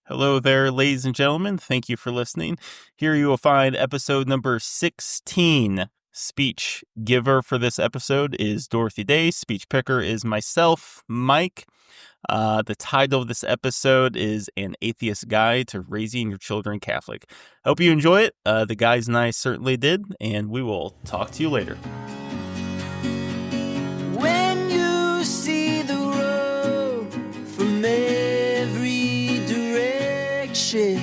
Hello there, ladies and gentlemen. Thank you for listening. Here you will find episode number 16. Speech giver for this episode is Dorothy Day. Speech picker is myself, Mike. The title of this episode is An Atheist Guide to Raising Your Children Catholic. Hope you enjoy it. The guys and I certainly did, and we will talk to you later. When you see the road from every direction,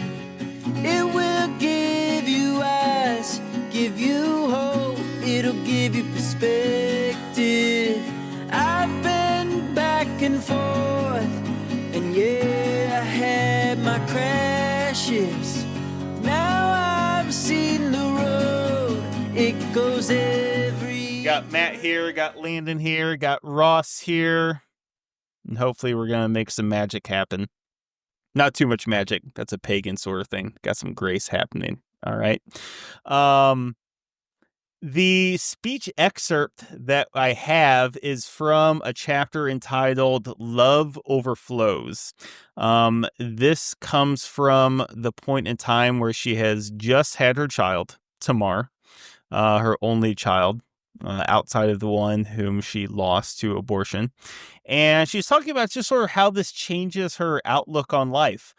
it will give you eyes, give you hope, it'll give you perspective. I've been back and forth, and yeah, I had my crashes. Now I've seen the road, it goes every... Got Matt here, got Landon here, got Ross here, and hopefully we're going to make some magic happen. Not too much magic. That's a pagan sort of thing. Got some grace happening. All right. The speech excerpt that I have is from a chapter entitled Love Overflows. This comes from the point in time where she has just had her child, Tamar, her only child, outside of the one whom she lost to abortion. And she's talking about just sort of how this changes her outlook on life.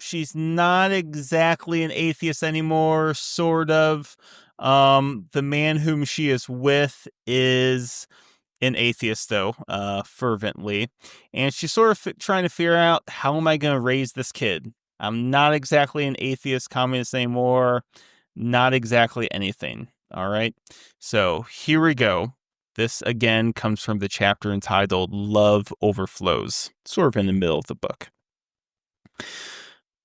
She's not exactly an atheist anymore, sort of. The man whom she is with is an atheist, though, fervently. And she's sort of trying to figure out, how am I going to raise this kid? I'm not exactly an atheist communist anymore. Not exactly anything. All right. So here we go. This again comes from the chapter entitled Love Overflows, sort of in the middle of the book.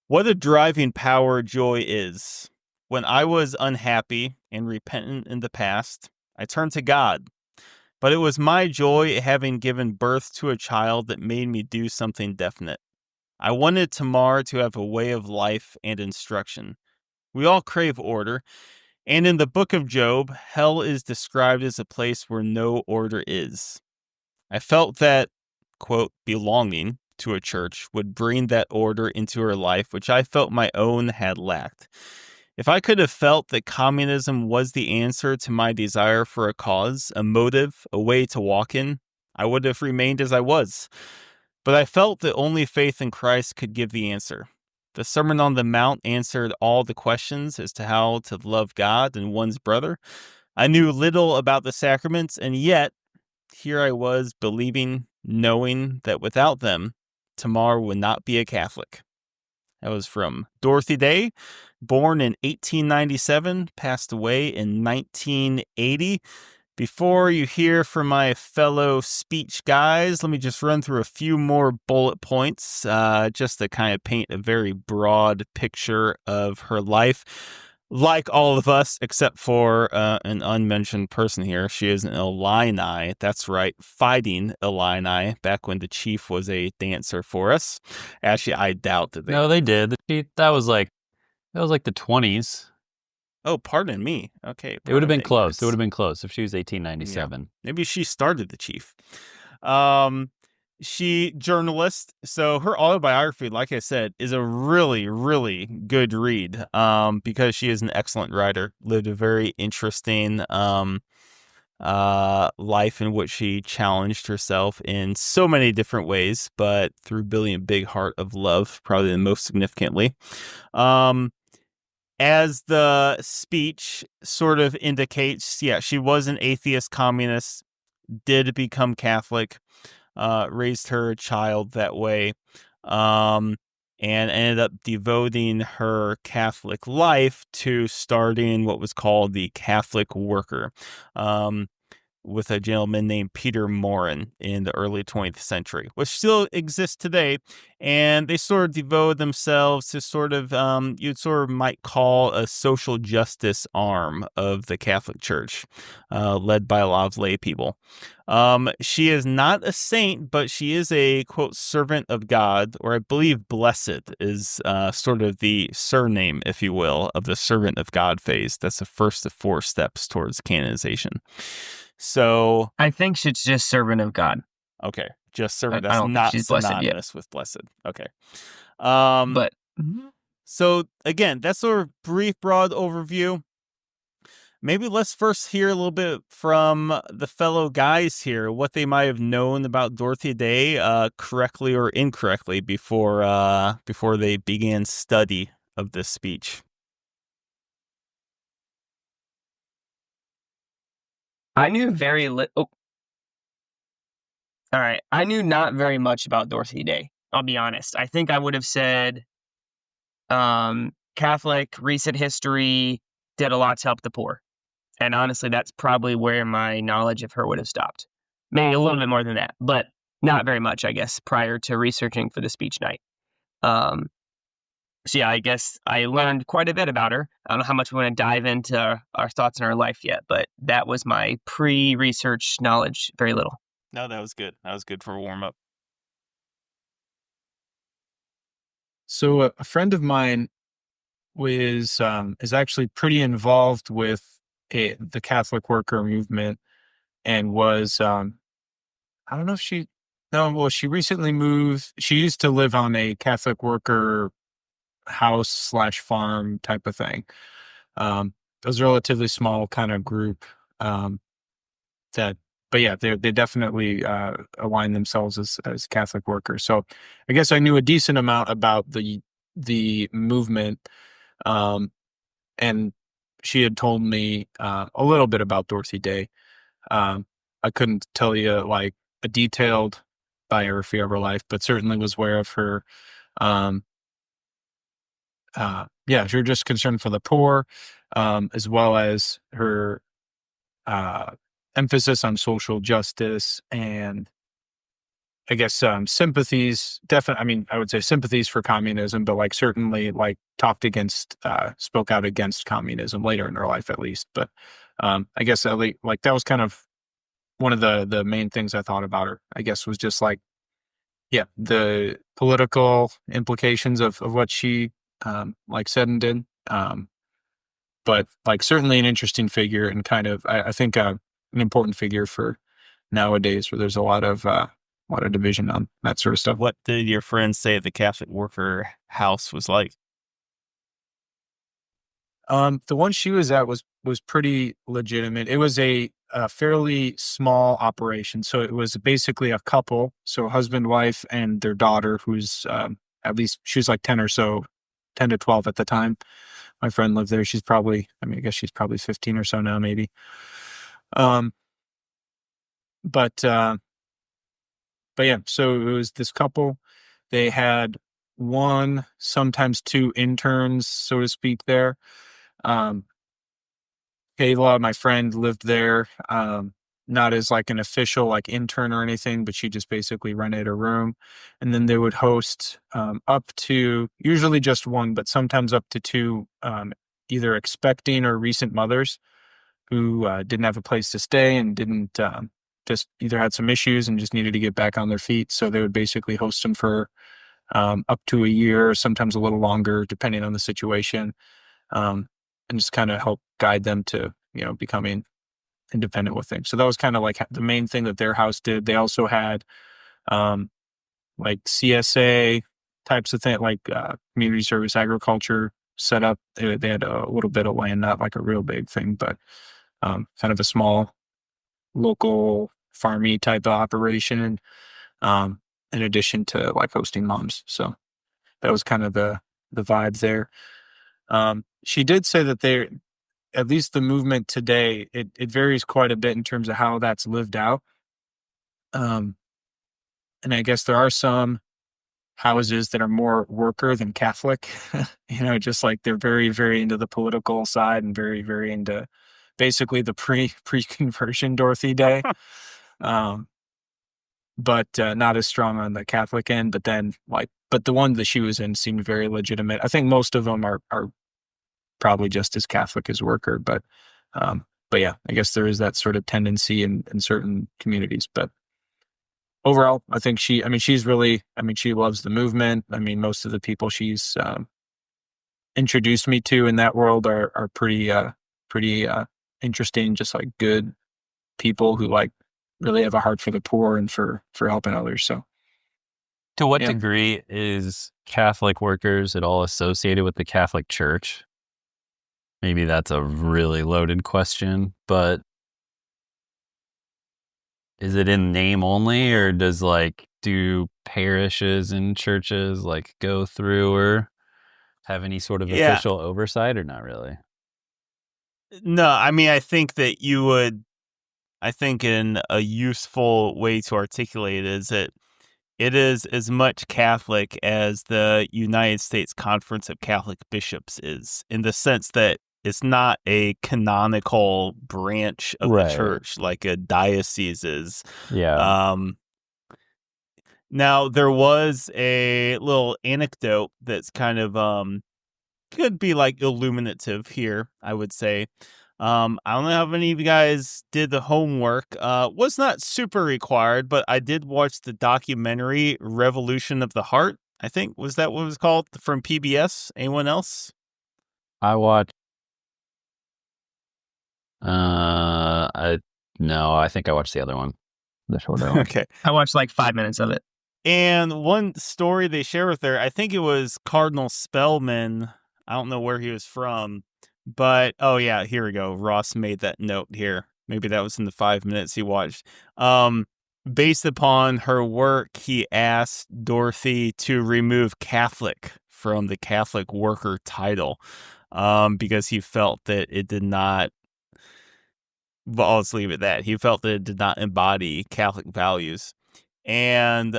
What a driving power joy is. When I was unhappy and repentant in the past, I turned to God. But it was my joy at having given birth to a child that made me do something definite. I wanted Tamar to have a way of life and instruction. We all crave order. And in the book of Job, hell is described as a place where no order is. I felt that, quote, belonging to a church would bring that order into her life, which I felt my own had lacked. If I could have felt that communism was the answer to my desire for a cause, a motive, a way to walk in, I would have remained as I was. But I felt that only faith in Christ could give the answer. The Sermon on the Mount answered all the questions as to how to love God and one's brother. I knew little about the sacraments, and yet here I was believing, knowing that without them, Tamar would not be a Catholic. That was from Dorothy Day, born in 1897, passed away in 1980. Before you hear from my fellow speech guys, let me just run through a few more bullet points, just to kind of paint a very broad picture of her life. Like all of us, except for an unmentioned person here, she is an Illini. That's right, fighting Illini, back when the chief was a dancer for us. Actually, I doubt that they... No, they did. That was like the 20s. Oh, pardon me. Okay. It would have been close. Ignorance. It would have been close if she was 1897. Yeah. Maybe she started the chief. She journalist. So her autobiography, like I said, is a really, really good read. Because she is an excellent writer. Lived a very interesting life in which she challenged herself in so many different ways, but through building a big heart of love, probably the most significantly. As the speech sort of indicates, yeah, she was an atheist communist, did become Catholic, raised her child that way, and ended up devoting her Catholic life to starting what was called the Catholic Worker, with a gentleman named Peter Morin in the early 20th century, which still exists today. And they sort of devoted themselves to sort of, you'd sort of might call a social justice arm of the Catholic Church, led by a lot of lay people. She is not a saint, but she is a, quote, servant of God, or I believe blessed is sort of the surname, if you will, of the servant of God phase. That's the first of 4 steps towards canonization. So I think she's just servant of God. Okay, just servant. I That's don't think not she's blessed yet. synonymous with blessed. Okay. But So again, that's sort of brief, broad overview. Maybe let's first hear a little bit from the fellow guys here, what they might have known about Dorothy Day, correctly or incorrectly, before they began study of this speech. I knew very little. All right. I knew not very much about Dorothy Day. I'll be honest. I think I would have said Catholic, recent history, did a lot to help the poor. And honestly, that's probably where my knowledge of her would have stopped. Maybe a little bit more than that, but not very much, I guess, prior to researching for the speech night. So yeah, I guess I learned quite a bit about her. I don't know how much we want to dive into our thoughts in our life yet, but that was my pre-research knowledge, very little. No, that was good. That was good for a warm-up. So a friend of mine is actually pretty involved with the Catholic worker movement, and was I don't know if she no well she recently moved. She used to live on a Catholic worker house / farm type of thing. It was a relatively small kind of group that. But yeah, they definitely align themselves as Catholic workers. So I guess I knew a decent amount about the movement, and she had told me a little bit about Dorothy Day. I couldn't tell you like a detailed biography of her life, but certainly was aware of her. Yeah, she was just concerned for the poor, as well as her emphasis on social justice, and I guess sympathies. Definitely, I mean, I would say sympathies for communism, but like certainly like spoke out against communism later in her life, at least. But I guess at least, like that was kind of one of the main things I thought about her. I guess was just like, yeah, the political implications of what she like said and did. But like certainly an interesting figure, and kind of I think an important figure for nowadays, where there's a lot of division on that sort of stuff. What did your friends say the Catholic worker house was like? The one she was at was pretty legitimate. It was a fairly small operation, so it was basically a couple, so husband, wife, and their daughter, who's at least she was like 10 to 12 at the time. My friend lived there. She's probably, I mean, I guess she's probably 15 or so now, maybe. But yeah, so it was this couple. They had one, sometimes two interns, so to speak, there. Kayla, my friend, lived there, not as like an official like intern or anything, but she just basically rented a room. And then they would host up to, usually just one, but sometimes up to two, either expecting or recent mothers who didn't have a place to stay and didn't just either had some issues and just needed to get back on their feet. So they would basically host them for up to a year, sometimes a little longer, depending on the situation, and just kind of help guide them to, becoming independent with things. So that was kind of like the main thing that their house did. They also had like CSA types of thing, like community service agriculture set up. They had a little bit of land, not like a real big thing, but kind of a small local farmy type of operation, in addition to like hosting moms. So that was kind of the vibe there. She did say that at least the movement today, it varies quite a bit in terms of how that's lived out. And I guess there are some houses that are more worker than Catholic, just like they're very, very into the political side and very, very into basically the pre-conversion Dorothy Day. But not as strong on the Catholic end. But then but the one that she was in seemed very legitimate. I think most of them are probably just as Catholic as worker, but yeah, I guess there is that sort of tendency in certain communities. But overall, I think she loves the movement. I mean, most of the people she's introduced me to in that world are pretty interesting, just like good people who like really have a heart for the poor and for helping others. So To what Yeah. degree is Catholic workers at all associated with the Catholic Church? Maybe that's a really loaded question, but is it in name only, or do parishes and churches go through or have any sort of Yeah. official oversight, or not really? No, I mean, I think that you would, I think in a useful way to articulate it is that it is as much Catholic as the United States Conference of Catholic Bishops is, in the sense that it's not a canonical branch of the Right. church like a diocese is. Yeah. Now, there was a little anecdote that's kind of could be like illuminative here, I would say. I don't know how many of you guys did the homework. Was not super required, but I did watch the documentary Revolution of the Heart. I think was that what it was called from PBS. Anyone else? I watched. I think I watched the other one, the shorter one. Okay. I watched like 5 minutes of it. And one story they share with her, I think it was Cardinal Spellman. I don't know where he was from, but oh yeah, here we go. Ross made that note here. Maybe that was in the 5 minutes he watched. Based upon her work, he asked Dorothy to remove Catholic from the Catholic worker title, because he felt that it did not. Well, let's leave it at that. He felt that it did not embody Catholic values. And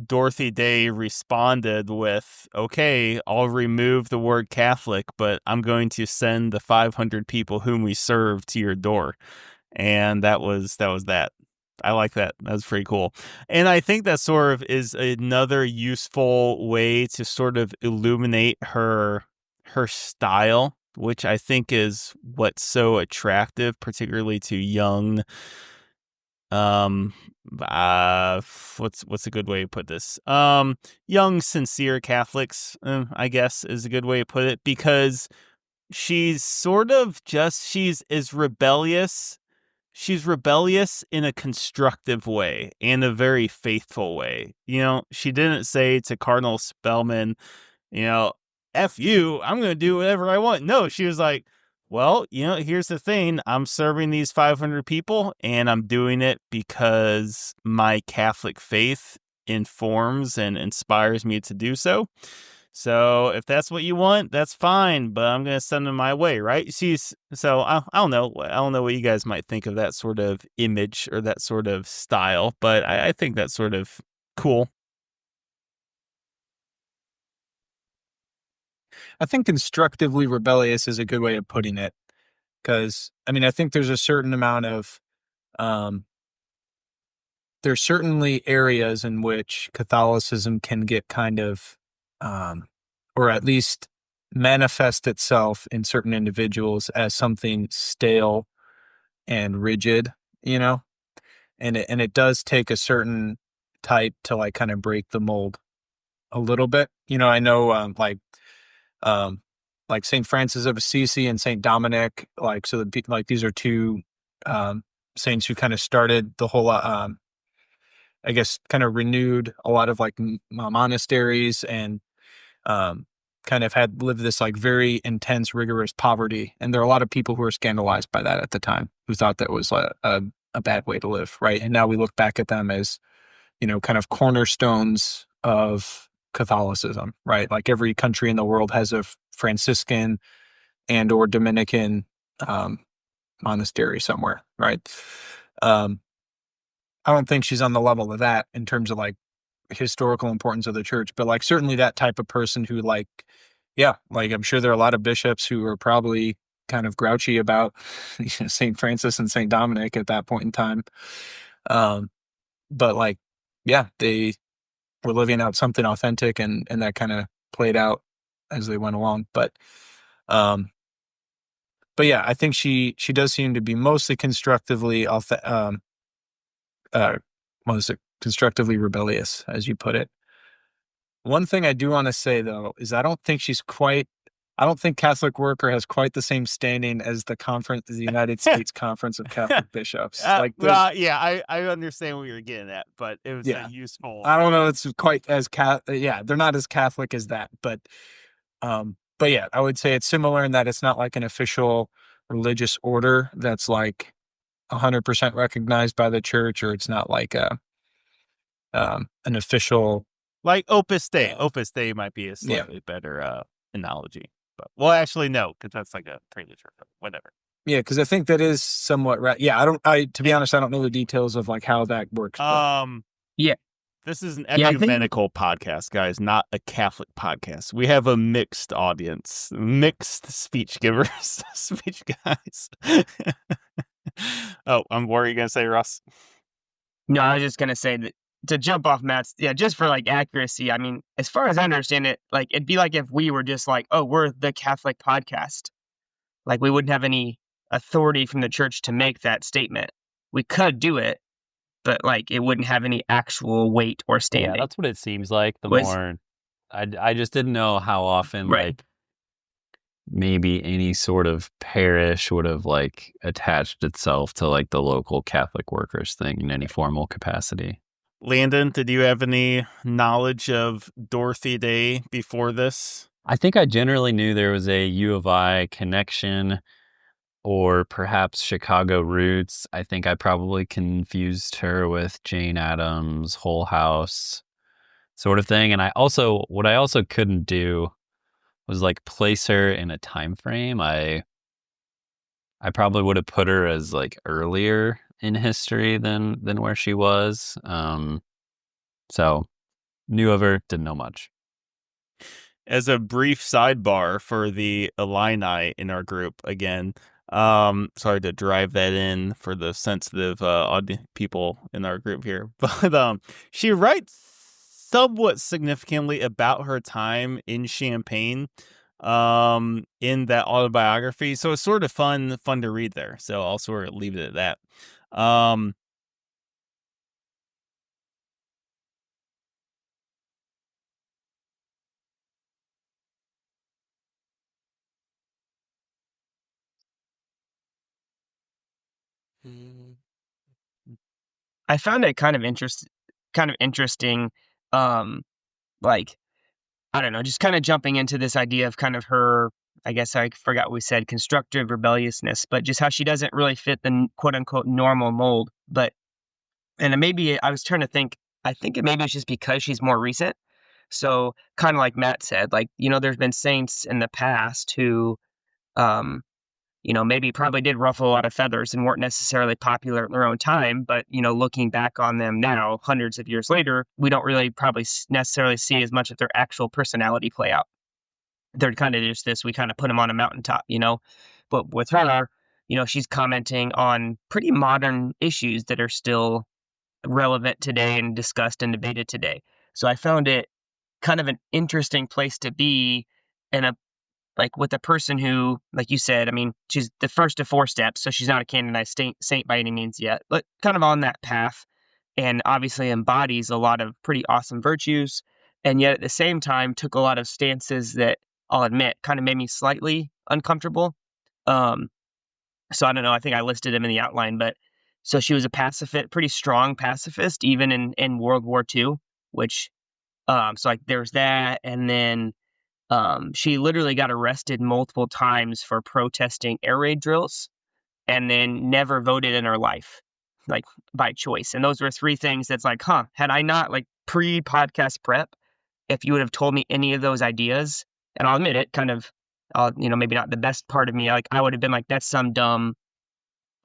Dorothy Day responded with, "Okay, I'll remove the word Catholic, but I'm going to send the 500 people whom we serve to your door." And that was that. I like that. That's pretty cool. And I think that sort of is another useful way to sort of illuminate her style, which I think is what's so attractive, particularly to young what's a good way to put this, young sincere Catholics, I guess is a good way to put it, because she's sort of just she's rebellious in a constructive way and a very faithful way. She didn't say to Cardinal Spellman, F you, I'm going to do whatever I want. No, she was like, well, here's the thing. I'm serving these 500 people and I'm doing it because my Catholic faith informs and inspires me to do so. So if that's what you want, that's fine, but I'm going to send them my way, right? So I don't know. I don't know what you guys might think of that sort of image or that sort of style, but I think that's sort of cool. I think constructively rebellious is a good way of putting it, because I mean, I think there's a certain amount of there's certainly areas in which Catholicism can get kind of or at least manifest itself in certain individuals as something stale and rigid, and it does take a certain type to like kind of break the mold a little bit. I know like St. Francis of Assisi and St. Dominic, like these are two saints who kind of started the whole I guess kind of renewed a lot of like monasteries, and kind of had lived this like very intense, rigorous poverty. And there are a lot of people who were scandalized by that at the time, who thought that was a bad way to live, right? And now we look back at them as, kind of cornerstones of Catholicism, right? Like every country in the world has a Franciscan and or Dominican monastery somewhere, right? I don't think she's on the level of that in terms of like historical importance of the church, but like certainly that type of person who like I'm sure there are a lot of bishops who are probably kind of grouchy about St. Francis and St. Dominic at that point in time. But like, yeah, they were living out something authentic, and that kind of played out as they went along. But yeah, I think she does seem to be mostly constructively constructively rebellious, as you put it. One thing I do want to say though is I don't think she's quite I don't think Catholic Worker has quite the same standing as the United States Conference of Catholic Bishops. I understand what you're getting at, but it was a useful. I don't know. It's quite as they're not as Catholic as that, but yeah, I would say it's similar in that it's not like an official religious order that's like 100% recognized by the church, or it's not like an official like Opus Dei. Opus Dei might be a slightly better analogy, but well, actually no, because that's like a trailer church, whatever. Yeah, because I think that is somewhat right. Yeah, to be honest, I don't know the details of like how that works. Yeah. This is an ecumenical podcast, guys, not a Catholic podcast. We have a mixed audience, mixed speech givers, speech guys. Oh, what were you going to say, Russ? No, I was just going to say that to jump off Matt's, just for like accuracy, I mean, as far as I understand it, like it'd be like if we were just like, oh, we're the Catholic podcast. Like we wouldn't have any authority from the church to make that statement. We could do it, but like it wouldn't have any actual weight or standing. Yeah, that's what it seems like. I just didn't know how often like maybe any sort of parish would have like attached itself to like the local Catholic Workers thing in any formal capacity. Landon, did you have any knowledge of Dorothy Day before this? I think I generally knew there was a U of I connection, or perhaps Chicago roots. I think I probably confused her with Jane Addams, Whole House sort of thing. And what I also couldn't do was like place her in a time frame. I probably would have put her as like earlier in history than where she was. So knew of her, didn't know much. As a brief sidebar for the Illini in our group, again, sorry to drive that in for the sensitive people in our group here, but she writes somewhat significantly about her time in Champaign in that autobiography, so it's sort of fun to read there. So I'll sort of leave it at that. I found it kind of interesting. Like, I don't know, just kind of jumping into this idea of kind of her, I guess I forgot what we said, constructive rebelliousness, but just how she doesn't really fit the quote unquote normal mold. And maybe I was trying to think, I think maybe it's just because she's more recent. So kind of like Matt said, like, there's been saints in the past who, maybe probably did ruffle a lot of feathers and weren't necessarily popular in their own time. But, looking back on them now, hundreds of years later, we don't really probably necessarily see as much of their actual personality play out. They're kind of just this, we kind of put them on a mountaintop, But with her, she's commenting on pretty modern issues that are still relevant today and discussed and debated today. So I found it kind of an interesting place to be like with a person who, like you said, I mean, she's the first of 4 steps, so she's not a canonized saint by any means yet, but kind of on that path, and obviously embodies a lot of pretty awesome virtues, and yet at the same time took a lot of stances that I'll admit kind of made me slightly uncomfortable. So I don't know, I think I listed them in the outline, but so she was a pacifist, pretty strong pacifist, even in World War II, which, so like there's that, and then she literally got arrested multiple times for protesting air raid drills and then never voted in her life, like by choice. And those were 3 things that's like, had I not like pre-podcast prep, if you would have told me any of those ideas, and I'll admit it, kind of, maybe not the best part of me, like I would have been like, that's some dumb,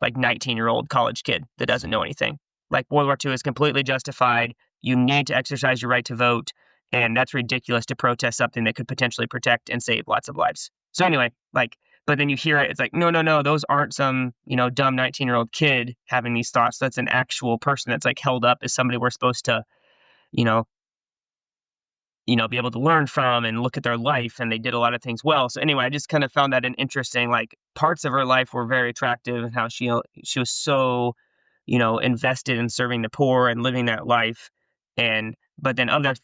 like 19-year-old college kid that doesn't know anything. Like World War II is completely justified. You need to exercise your right to vote. And that's ridiculous to protest something that could potentially protect and save lots of lives. So anyway, but then you hear it, it's like, no, those aren't some, dumb 19-year-old kid having these thoughts. That's an actual person that's like held up as somebody we're supposed to, be able to learn from and look at their life. And they did a lot of things well. So anyway, I just kind of found that an interesting, like parts of her life were very attractive, and how she was so, invested in serving the poor and living that life. And But then other,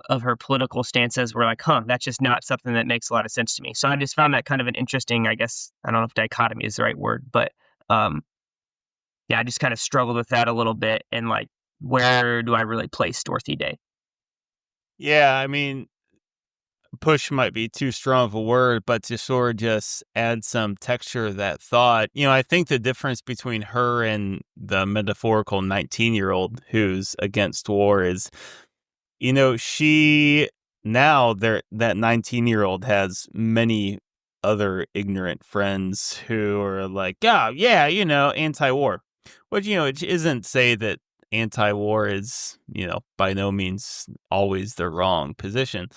of her political stances were like, that's just not something that makes a lot of sense to me. So I just found that kind of an interesting, I guess, I don't know if dichotomy is the right word, but yeah, I just kind of struggled with that a little bit. And like, where do I really place Dorothy Day? Yeah, I mean, push might be too strong of a word, but to sort of just add some texture to that thought, I think the difference between her and the metaphorical 19-year-old who's against war is, she now that 19-year-old has many other ignorant friends who are like, yeah, anti-war. Which, it isn't say that anti-war is, by no means always the wrong position.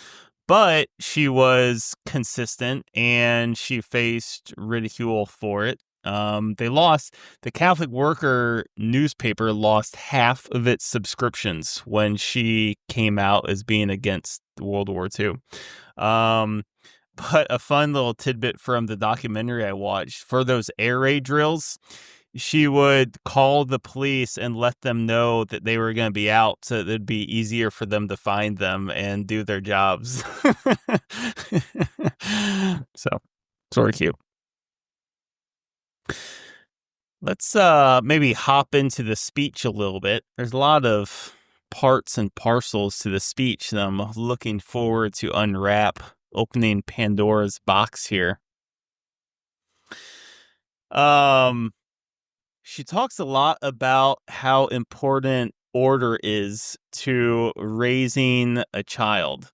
But she was consistent and she faced ridicule for it. The Catholic Worker newspaper lost half of its subscriptions when she came out as being against World War II. But a fun little tidbit from the documentary I watched, for those air raid drills, she would call the police and let them know that they were going to be out so it'd be easier for them to find them and do their jobs. So, sort of cute. Let's maybe hop into the speech a little bit. There's a lot of parts and parcels to the speech that I'm looking forward to unwrap, opening Pandora's box here. She talks a lot about how important order is to raising a child.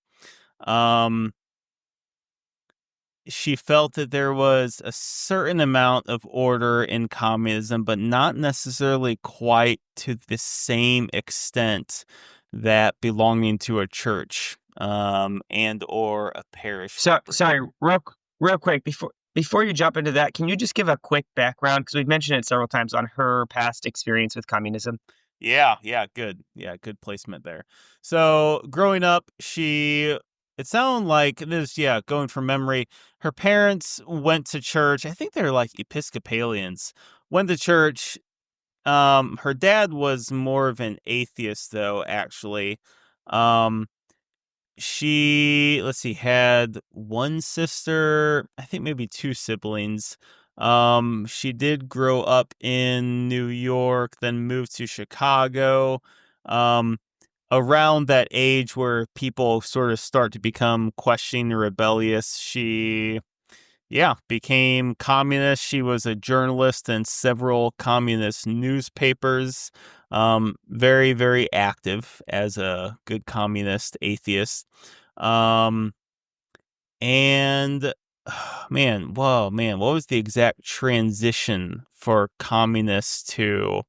She felt that there was a certain amount of order in communism, but not necessarily quite to the same extent that belonging to a church and or a parish. Sorry, real quick, before you jump into that, can you just give a quick background? Because we've mentioned it several times on her past experience with communism. Yeah, good. Yeah, good placement there. So growing up, it sounded like this, going from memory, her parents went to church. I think they were like Episcopalians, went to church. Her dad was more of an atheist though, actually. Let's see, had one sister, I think maybe two siblings. She did grow up in New York, then moved to Chicago. Around that age where people sort of start to become questioning and rebellious, she became communist. She was a journalist in several communist newspapers. Very, very active as a good communist atheist. And what was the exact transition for communists to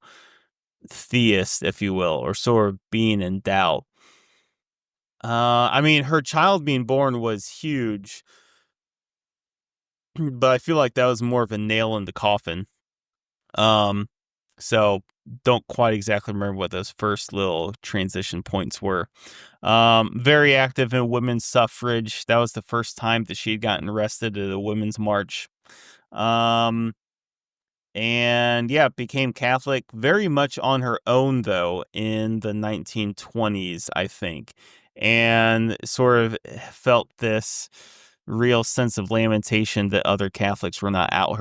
theist, if you will, or sort of being in doubt? I mean, her child being born was huge, but I feel like that was more of a nail in the coffin. So don't quite exactly remember what those first little transition points were. Very active in women's suffrage. That was the first time that she'd gotten arrested at a women's march. And became Catholic very much on her own, though, in the 1920s, I think, and sort of felt this real sense of lamentation that other Catholics were not out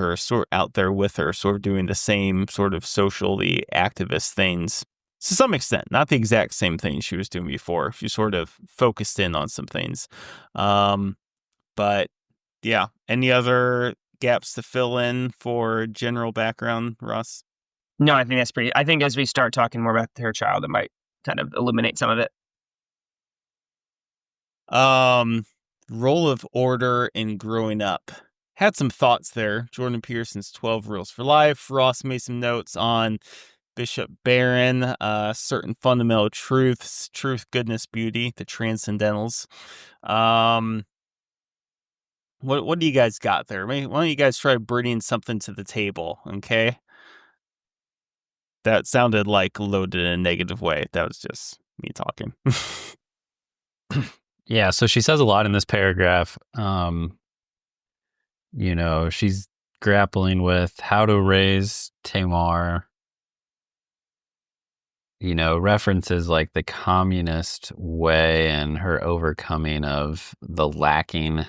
there with her, sort of doing the same sort of socially activist things. To some extent, not the exact same thing she was doing before. She sort of focused in on some things. But yeah, any other gaps to fill in for general background, Russ? No, I think that's pretty. I think as we start talking more about her child, it might kind of illuminate some of it. Role of order in growing up. Had some thoughts there. Jordan Peterson's 12 Rules for Life. Ross made some notes on Bishop Barron, certain fundamental truths, truth, goodness, beauty, the transcendentals. What do you guys got there? Why don't you guys try bringing something to the table, okay? That sounded like loaded in a negative way. That was just me talking. Yeah, so she says a lot in this paragraph. She's grappling with how to raise Tamar. references like the communist way and her overcoming of the lacking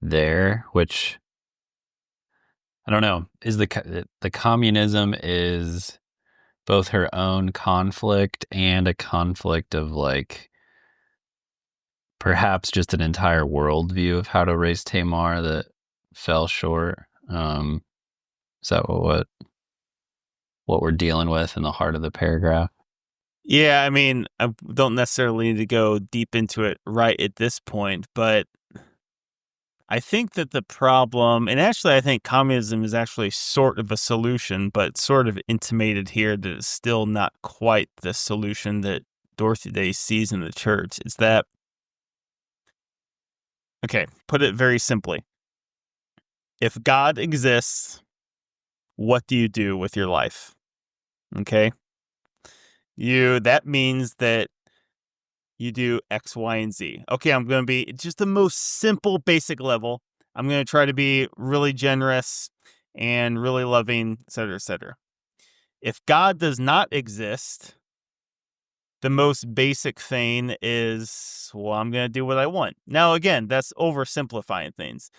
there, which I don't know, is the communism is both her own conflict and a conflict of like perhaps just an entire worldview of how to raise Tamar that fell short. Is that what we're dealing with in the heart of the paragraph? Yeah, I mean, I don't necessarily need to go deep into it right at this point, but I think that the problem, and actually I think communism is actually sort of a solution, but sort of intimated here that it's still not quite the solution that Dorothy Day sees in the church, is that, okay, put it very simply. If God exists, what do you do with your life? Okay? That means that you do X, Y, and Z. Okay, I'm going to be just the most simple, basic level. I'm going to try to be really generous and really loving, et cetera, et cetera. If God does not exist, the most basic thing is, well, I'm going to do what I want. Now, again, that's oversimplifying things.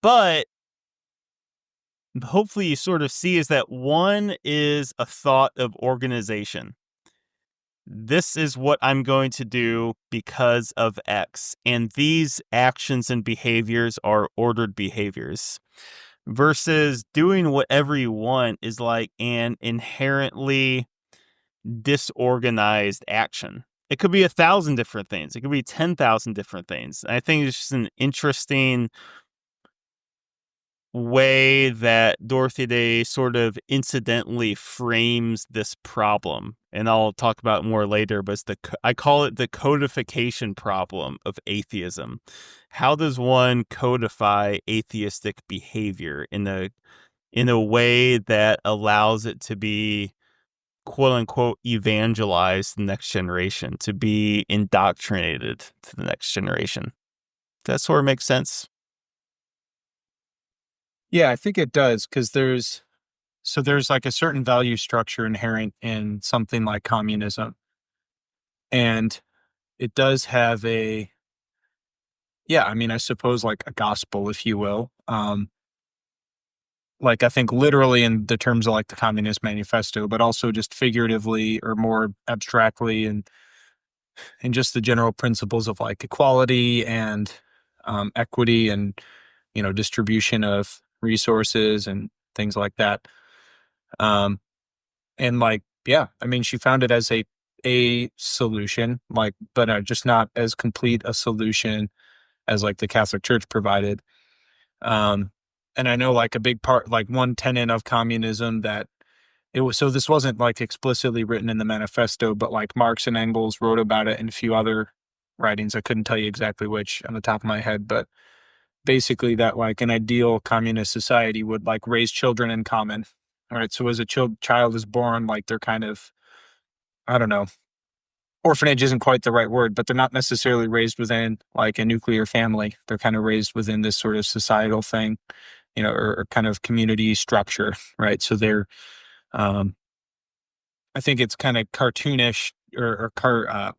But hopefully you sort of see is that one is a thought of organization. This is what I'm going to do because of X. And these actions and behaviors are ordered behaviors. Versus doing whatever you want is like an inherently disorganized action. It could be 1,000 different things. It could be 10,000 different things. I think it's just an interesting way that Dorothy Day sort of incidentally frames this problem. And I'll talk about it more later, but I call it the codification problem of atheism. How does one codify atheistic behavior in a way that allows it to be quote unquote evangelized to the next generation, to be indoctrinated to the next generation? Does that sort of make sense? Yeah, I think it does, because there's like a certain value structure inherent in something like communism. And it does have I suppose like a gospel, if you will. Like I think literally in the terms of like the Communist Manifesto, but also just figuratively or more abstractly, and just the general principles of like equality and equity and distribution of resources and things like that. And like, yeah, I mean, she found it as a solution, like, but just not as complete a solution as like the Catholic Church provided. And I know like a big part, like one tenet of communism that it was, so this wasn't like explicitly written in the manifesto, but like Marx and Engels wrote about it in a few other writings. I couldn't tell you exactly which on the top of my head, but basically that like an ideal communist society would like raise children in common. All right. So as a child is born, like they're kind of, I don't know, orphanage isn't quite the right word, but they're not necessarily raised within like a nuclear family. They're kind of raised within this sort of societal thing, or kind of community structure. Right. So they're, I think it's kind of cartoonish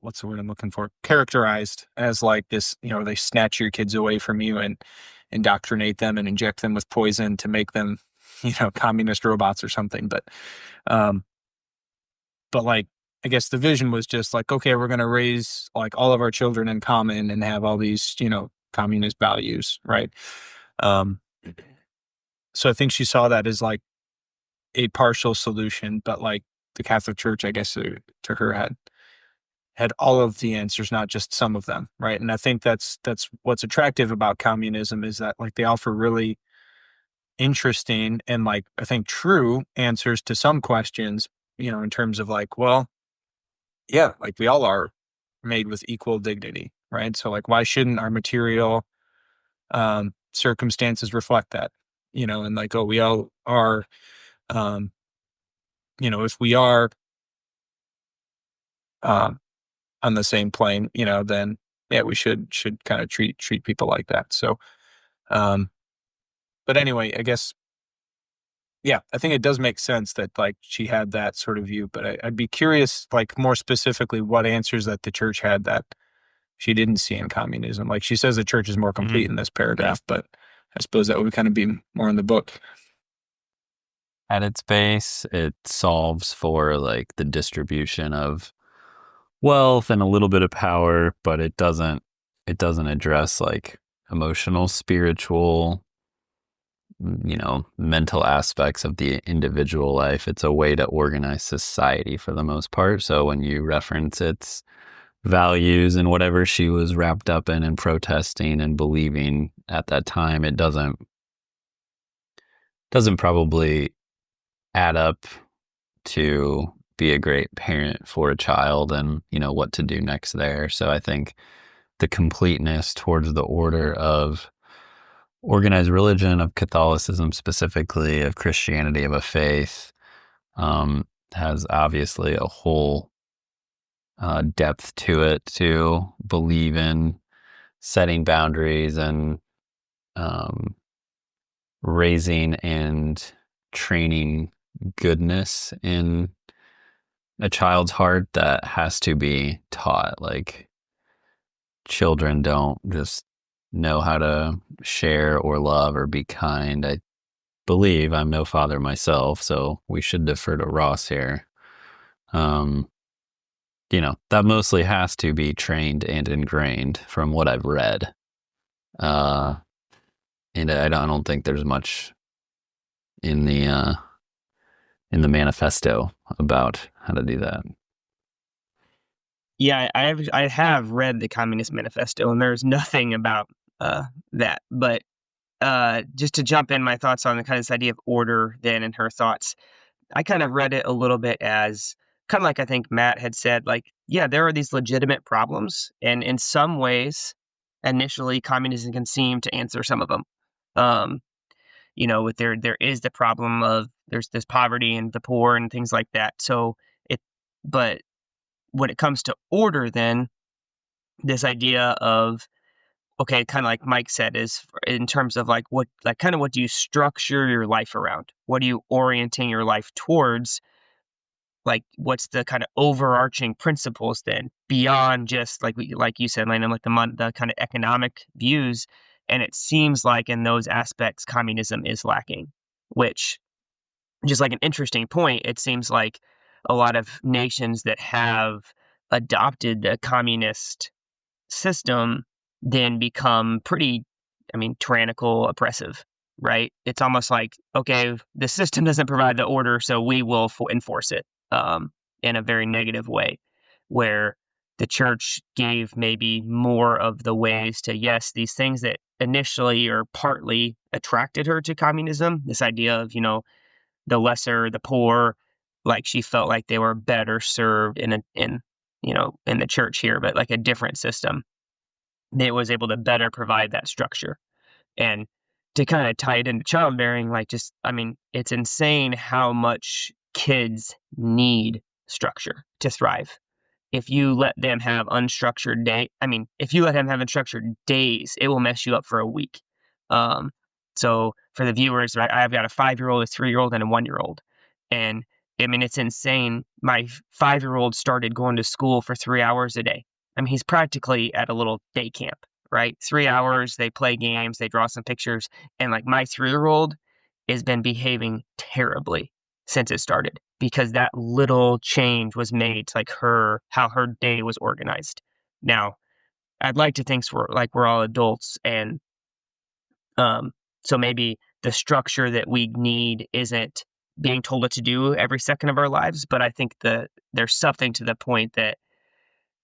what's the word I'm looking for? Characterized as like this, they snatch your kids away from you and indoctrinate them and inject them with poison to make them, communist robots or something. But like, I guess the vision was just like, okay, we're going to raise like all of our children in common and have all these, communist values. Right. So I think she saw that as like a partial solution, but like the Catholic Church, I guess, to her had all of the answers, not just some of them, right? And I think that's what's attractive about communism is that like they offer really interesting and like I think true answers to some questions, in terms of like, well, yeah, like we all are made with equal dignity, right? So like why shouldn't our material circumstances reflect that? And like, oh, we all are if we are on the same plane, then yeah, we should kind of treat people like that. So, but anyway, I guess Yeah, I think it does make sense that like she had that sort of view, but I'd be curious, like more specifically, what answers that the church had that she didn't see in communism. Like she says the church is more complete in this paragraph, but I suppose that would kind of be more in the book. At its base, it solves for like the distribution of wealth and a little bit of power, but it doesn't address like emotional, spiritual, mental aspects of the individual life. It's a way to organize society for the most part. So when you reference its values and whatever she was wrapped up in and protesting and believing at that time, it doesn't probably add up to be a great parent for a child and what to do next there. So I think the completeness towards the order of organized religion, of Catholicism specifically, of Christianity, of a faith, has obviously a whole depth to it to believe in setting boundaries and raising and training goodness in a child's heart that has to be taught. Like children don't just know how to share or love or be kind. I believe, I'm no father myself, so we should defer to Ross here. That mostly has to be trained and ingrained from what I've read. And I don't think there's much in the manifesto about how to do that. Yeah, I have read the Communist Manifesto, and there's nothing about that. But just to jump in, my thoughts on the kind of this idea of order, then, and her thoughts. I kind of read it a little bit as kind of like I think Matt had said, like, yeah, there are these legitimate problems, and in some ways, initially, communism can seem to answer some of them. With there is the problem of there's this poverty and the poor and things like that. So but when it comes to order, then this idea of, okay, kind of like Mike said, is in terms of like what do you structure your life around? What are you orienting your life towards? Like, what's the kind of overarching principles then beyond just like you said, Landon, like the kind of economic views? And it seems like in those aspects, communism is lacking, which, just like an interesting point, it seems like a lot of nations that have adopted the communist system then become pretty, tyrannical, oppressive, right? It's almost like, okay, the system doesn't provide the order, so we will enforce it in a very negative way, where the church gave maybe more of the ways to, yes, these things that initially or partly attracted her to communism, this idea of, the lesser, the poor, like she felt like they were better served in the church here, but like a different system that was able to better provide that structure. And to kind of tie it into childbearing, it's insane how much kids need structure to thrive. If you let them have if you let them have unstructured days, it will mess you up for a week. So for the viewers, right, I've got a 5-year-old, a 3-year-old, and a 1-year-old. And it's insane. My 5-year-old started going to school for 3 hours a day. He's practically at a little day camp, right? 3 hours, they play games, they draw some pictures. And like my 3-year-old has been behaving terribly since it started, because that little change was made to like how her day was organized. Now, I'd like to think we're all adults, and so maybe the structure that we need isn't being told what to do every second of our lives, but I think there's something to the point that,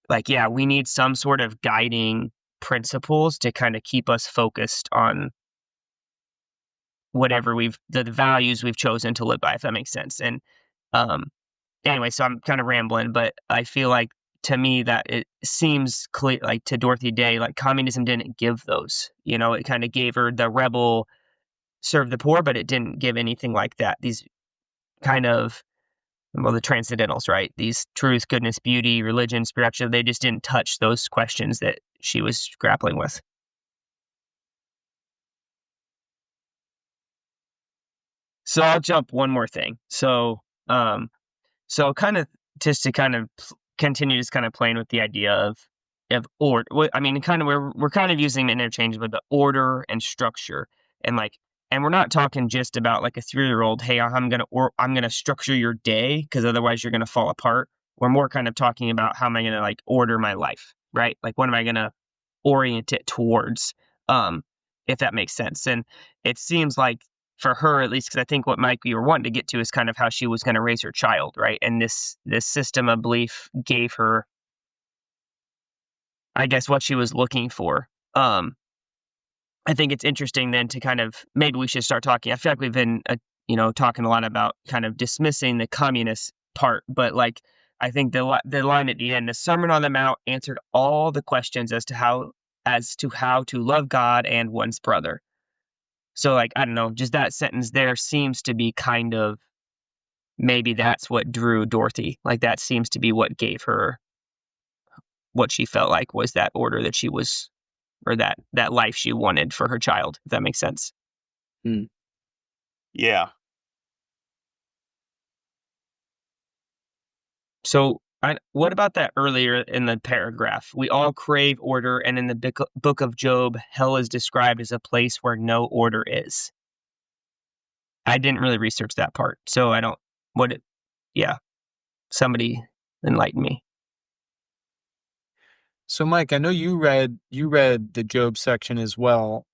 like, yeah, we need some sort of guiding principles to kind of keep us focused on whatever the values we've chosen to live by, if that makes sense. And anyway, so I'm kind of rambling, but I feel like, to me, that it seems clear, like to Dorothy Day, like communism didn't give those. It kind of gave her the rebel, serve the poor, but it didn't give anything like that. These kind of, the transcendentals, right? These truth, goodness, beauty, religion, spiritual, they just didn't touch those questions that she was grappling with. So I'll jump one more thing. So kind of just to kind of continue just kind of playing with the idea of order. I mean, kind of we're kind of using them interchangeably, but order and structure, and like, and we're not talking just about like a 3-year-old. Hey, I'm gonna structure your day because otherwise you're gonna fall apart. We're more kind of talking about how am I gonna like order my life, right? Like, what am I gonna orient it towards? If that makes sense. And it seems like for her, at least, because I think what Mike you were wanting to get to is kind of how she was going to raise her child, right? And this system of belief gave her, I guess, what she was looking for. I think it's interesting then to kind of maybe we should start talking. I feel like we've been talking a lot about kind of dismissing the communist part, but like I think the line at the end, the Sermon on the Mount answered all the questions as to how to love God and one's brother. So, like, I don't know, just that sentence there seems to be kind of maybe that's what drew Dorothy. Like, that seems to be what gave her what she felt like was that order that she was, or that life she wanted for her child, if that makes sense. Yeah. So, what about that earlier in the paragraph? We all crave order, and in the book of Job, hell is described as a place where no order is. I didn't really research that part, so I don't. Somebody enlighten me. So, Mike, I know you read the Job section as well,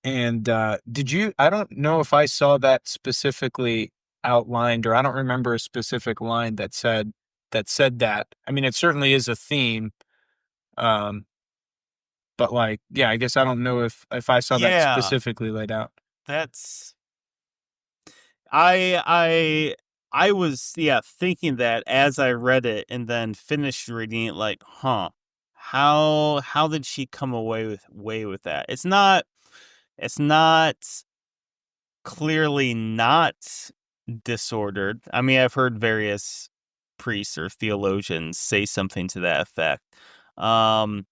and did you? I don't know if I saw that specifically outlined, or I don't remember a specific line that said that. I mean, it certainly is a theme, but like, yeah, I guess I don't know if I saw that specifically laid out. That's I was thinking that as I read it and then finished reading it, like, how did she come away with that? It's not clearly not disordered. I mean, I've heard various priests or theologians say something to that effect. I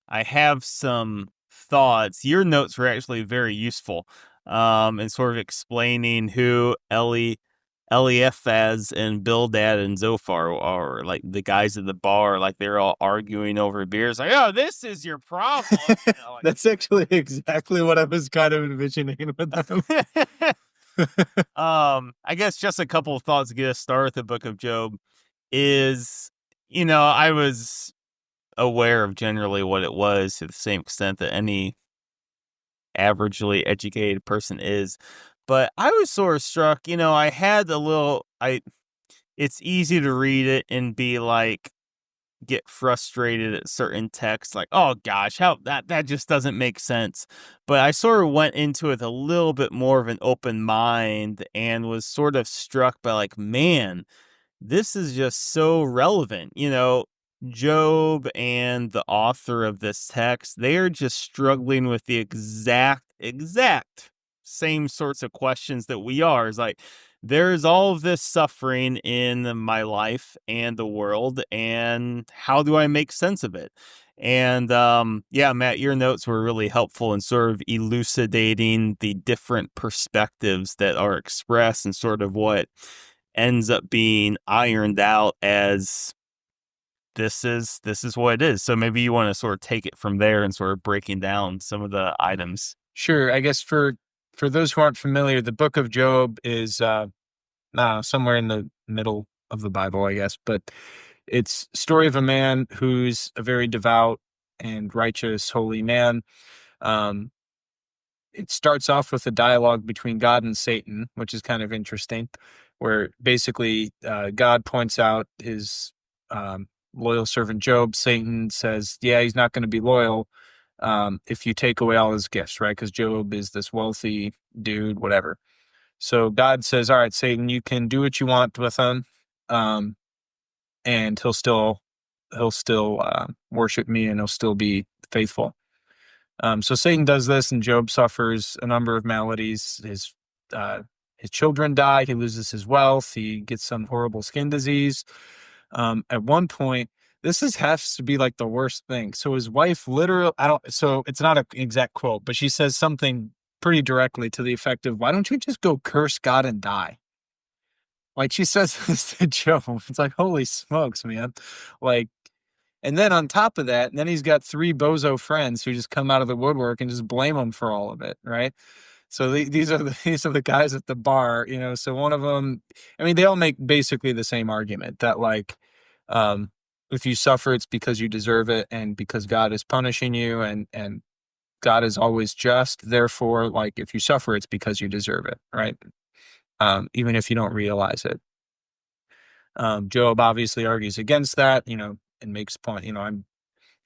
have some thoughts. Your notes were actually very useful in sort of explaining who Eliphaz and Bildad and Zophar are, like the guys at the bar, like they're all arguing over beers. Like, oh, this is your problem. That's actually exactly what I was kind of envisioning with them. I guess just a couple of thoughts to get us started with the Book of Job is, I was aware of generally what it was to the same extent that any averagely educated person is, but I was sort of struck, I had it's easy to read it and be like, get frustrated at certain texts, like, oh gosh, how that just doesn't make sense. But I sort of went into it with a little bit more of an open mind and was sort of struck by like, man, this is just so relevant. Job and the author of this text, they are just struggling with the exact same sorts of questions that we are. It's like, there's all of this suffering in my life and the world, and how do I make sense of it? And Matt, your notes were really helpful in sort of elucidating the different perspectives that are expressed and sort of what ends up being ironed out as this is what it is. So maybe you want to sort of take it from there and sort of breaking down some of the items. Sure. I guess for those who aren't familiar, the Book of Job is somewhere in the middle of the Bible, I guess, but it's a story of a man who's a very devout and righteous, holy man. It starts off with a dialogue between God and Satan, which is kind of interesting, where basically God points out his loyal servant Job. Satan says, yeah, he's not going to be loyal if you take away all his gifts, right? Because Job is this wealthy dude, whatever. So God says, all right, Satan, you can do what you want with him, and he'll still worship me, and he'll still be faithful. So Satan does this, and Job suffers a number of maladies. His children die. He loses his wealth. He gets some horrible skin disease. At one point, has to be like the worst thing. So his wife literally, so it's not an exact quote, but she says something pretty directly to the effect of, why don't you just go curse God and die? Like, she says this to Job. It's like, holy smokes, man. Like, and then on top of that, then he's got 3 bozo friends who just come out of the woodwork and just blame him for all of it, right? So these are the guys at the bar, you know. So one of them, I mean, they all make basically the same argument that, like, if you suffer, it's because you deserve it, and because God is punishing you, and God is always just. Therefore, like, if you suffer, it's because you deserve it, right? Even if you don't realize it. Job obviously argues against that, you know, and makes point, you know, I'm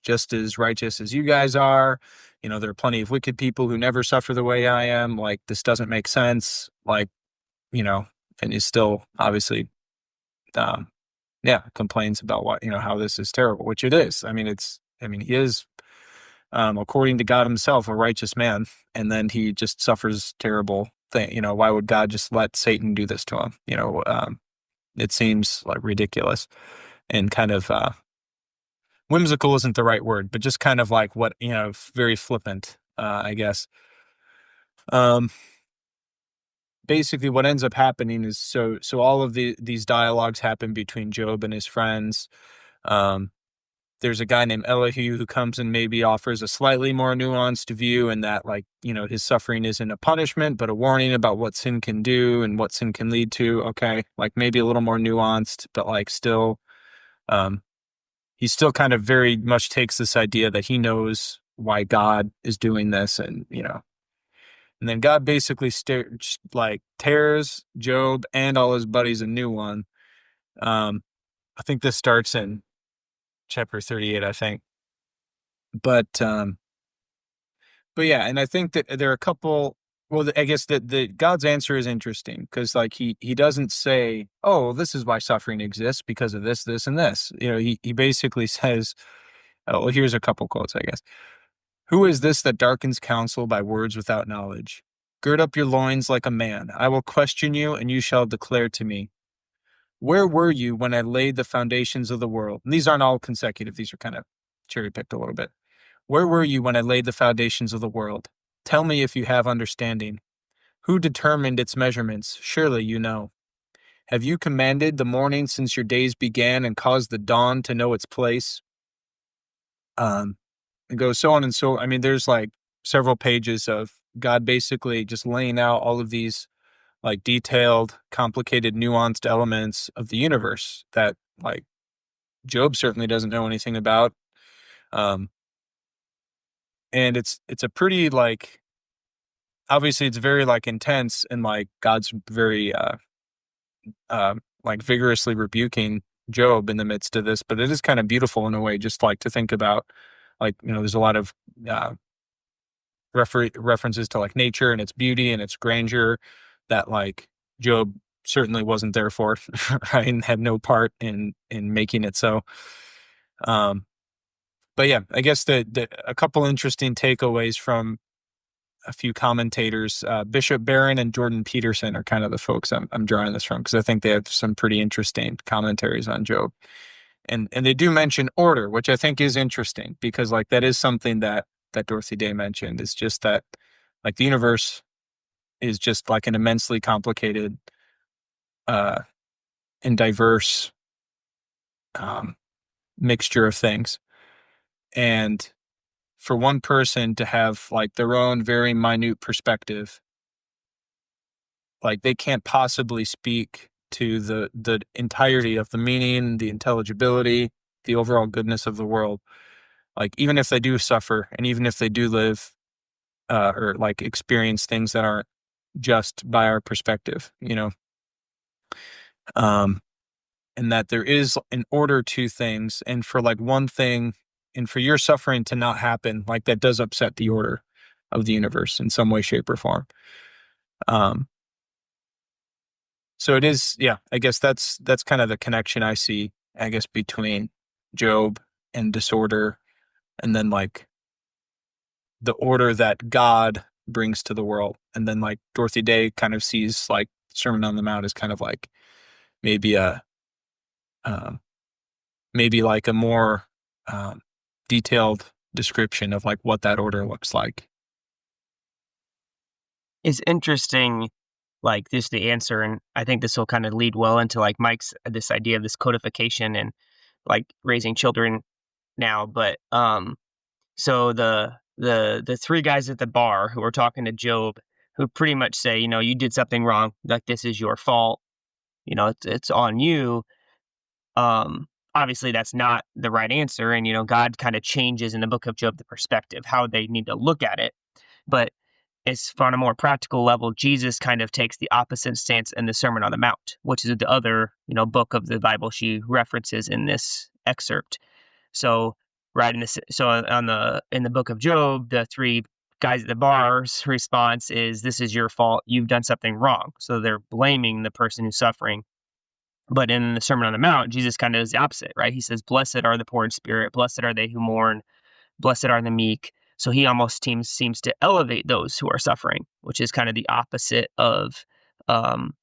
just as righteous as you guys are. You know, there are plenty of wicked people who never suffer the way I am. Like, this doesn't make sense. Like, you know, and he still obviously, complains about what, you know, how this is terrible, which it is. I mean, he is, according to God himself, a righteous man. And then he just suffers terrible thing. You know, why would God just let Satan do this to him? You know, it seems like ridiculous and kind of, whimsical isn't the right word, but just kind of like, what, you know, very flippant, I guess. Basically what ends up happening is, so all of these dialogues happen between Job and his friends. There's a guy named Elihu who comes and maybe offers a slightly more nuanced view, in that, like, you know, his suffering isn't a punishment, but a warning about what sin can do and what sin can lead to. Okay. Like, maybe a little more nuanced, but like still, he still kind of very much takes this idea that he knows why God is doing this, and, you know, and then God basically tears Job and all his buddies a new one. I think this starts in chapter 38, I think. But yeah, and I think that there are a couple. Well, I guess that the God's answer is interesting, because, like, he doesn't say, "Oh, this is why suffering exists, because of this, this, and this." You know, he basically says, "Oh, well, here's a couple quotes, I guess. Who is this that darkens counsel by words without knowledge? Gird up your loins like a man. I will question you, and you shall declare to me. Where were you when I laid the foundations of the world?" And these aren't all consecutive. These are kind of cherry-picked a little bit. Where were you when I laid the foundations of the world? Tell me if you have understanding. Who determined its measurements? Surely you know. Have you commanded the morning since your days began, and caused the dawn to know its place? It goes so on and so. I mean, there's like several pages of God basically just laying out all of these, like, detailed, complicated, nuanced elements of the universe that, like, Job certainly doesn't know anything about. And it's a pretty, like, obviously it's very, like, intense, and, like, God's very like, vigorously rebuking Job in the midst of this, but it is kind of beautiful in a way, just like to think about, like, you know, there's a lot of references to, like, nature and its beauty and its grandeur that, like, Job certainly wasn't there for, right, and had no part in making it so. But yeah, I guess a couple interesting takeaways from a few commentators. Bishop Barron and Jordan Peterson are kind of the folks I'm drawing this from, because I think they have some pretty interesting commentaries on Job. And they do mention order, which I think is interesting, because, like, that is something that Dorothy Day mentioned. It's just that, like, the universe is just, like, an immensely complicated and diverse mixture of things. And for one person to have, like, their own very minute perspective, like, they can't possibly speak to the entirety of the meaning, the intelligibility, the overall goodness of the world. Like, even if they do suffer, and even if they do live or, like, experience things that aren't just by our perspective, you know, and that there is an order to things, and for, like, one thing, and for your suffering to not happen, like, that does upset the order of the universe in some way, shape, or form. So it is, yeah, I guess that's kind of the connection I see, I guess, between Job and disorder, and then, like, the order that God brings to the world. And then, like, Dorothy Day kind of sees, like, Sermon on the Mount as kind of like maybe like a more detailed description of, like, what that order looks like. is interesting, like just the answer, and I think this will kind of lead well into like Mike's this idea of this codification and like raising children now. But so the three guys at the bar who were talking to Job, who pretty much say, you know, you did something wrong, like this is your fault, you know, it's on you. Obviously that's not the right answer, and you know, God kind of changes in the book of Job the perspective, how they need to look at it. But it's on a more practical level, Jesus kind of takes the opposite stance in the Sermon on the Mount, which is the other, you know, book of the Bible she references in this excerpt. So right in this, so on the in the book of Job, the three guys at the bar's response is, "This is your fault. You've done something wrong." So they're blaming the person who's suffering. But in the Sermon on the Mount, Jesus kind of is the opposite, right? He says, "Blessed are the poor in spirit. Blessed are they who mourn. Blessed are the meek." So he almost seems to elevate those who are suffering, which is kind of the opposite of um,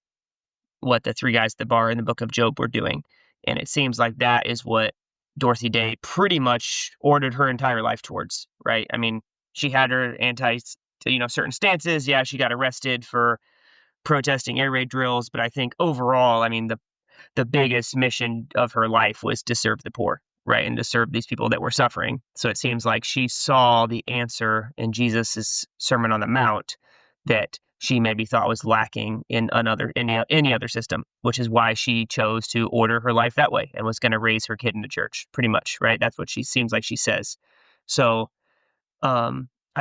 what the three guys at the bar in the book of Job were doing. And it seems like that is what Dorothy Day pretty much ordered her entire life towards, right? I mean, she had her certain stances. Yeah, she got arrested for protesting air raid drills, but I think overall, I mean, the biggest mission of her life was to serve the poor, right? And to serve these people that were suffering. So it seems like she saw the answer in Jesus's Sermon on the Mount that she maybe thought was lacking in any other system, which is why she chose to order her life that way and was going to raise her kid in the church, pretty much, right? That's what she seems like she says. So I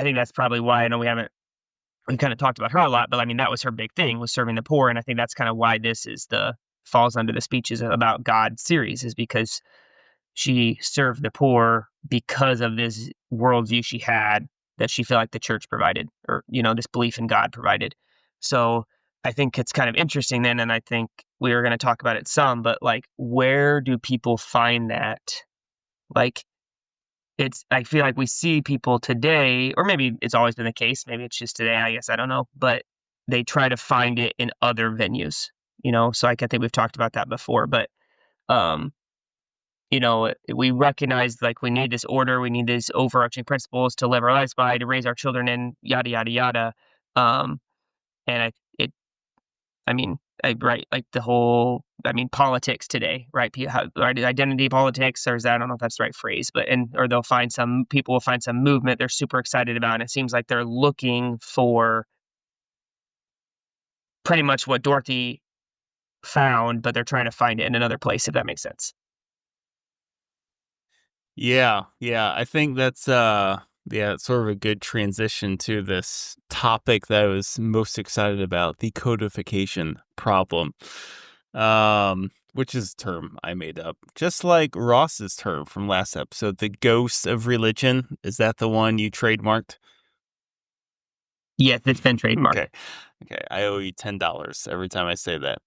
think that's probably why. I know we kind of talked about her a lot, but I mean, that was her big thing, was serving the poor. And I think that's kind of why this is falls under the Speeches About God series, is because she served the poor because of this worldview she had that she felt like the church provided, or, you know, this belief in God provided. So I think it's kind of interesting then, and I think we were going to talk about it some, but like, where do people find that? Like, I feel like we see people today, or maybe it's always been the case, maybe it's just today, I guess, I don't know, but they try to find it in other venues, you know? So I think we've talked about that before, but, you know, we recognize like we need this order, we need these overarching principles to live our lives by, to raise our children in, yada, yada, yada. And I mean, right, like the whole, I mean, politics today, right? Right, identity politics, or is that, I don't know if that's the right phrase, but or people will find some movement they're super excited about, and it seems like they're looking for pretty much what Dorothy found, but they're trying to find it in another place, if that makes sense. Yeah, I think that's it's sort of a good transition to this topic that I was most excited about, the codification problem. Which is a term I made up, just like Ross's term from last episode, the ghost of religion. Is that the one you trademarked? Yes, it's been trademarked. Okay, I owe you $10 every time I say that.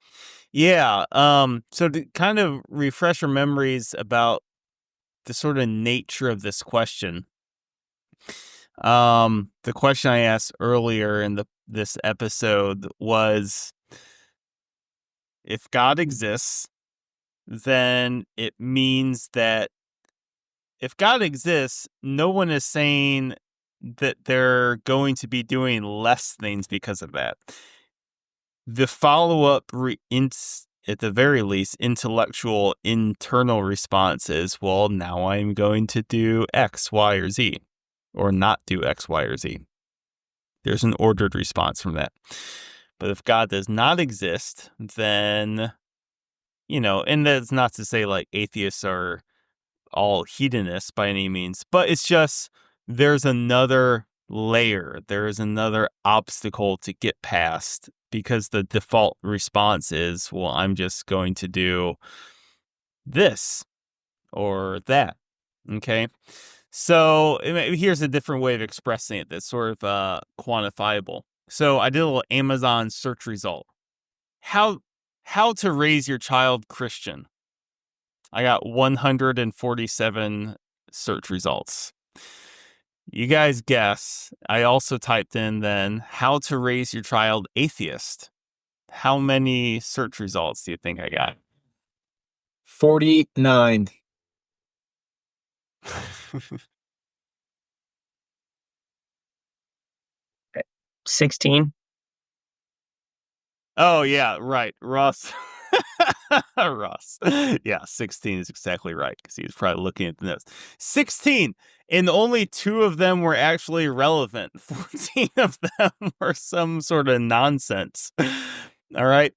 Yeah, so to kind of refresh your memories about the sort of nature of this question. The question I asked earlier in this episode was, if God exists, then it means that if God exists, no one is saying that they're going to be doing less things because of that. The follow-up at the very least, intellectual internal response is, well, now I'm going to do X, Y, or Z, or not do X, Y, or Z. There's an ordered response from that. But if God does not exist, then, you know, and that's not to say like atheists are all hedonists by any means, but it's just there's another layer, there is another obstacle to get past, because the default response is, well, I'm just going to do this or that. Okay. So here's a different way of expressing it that's sort of quantifiable. So I did a little Amazon search result. How to raise your child Christian. I got 147 search results. You guys guess. I also typed in then how to raise your child atheist. How many search results do you think I got? 49. 16. Oh yeah, right, Ross. Ross. Yeah, 16 is exactly right because he was probably looking at the notes. 16, and only 2 of them were actually relevant. 14 of them were some sort of nonsense. All right.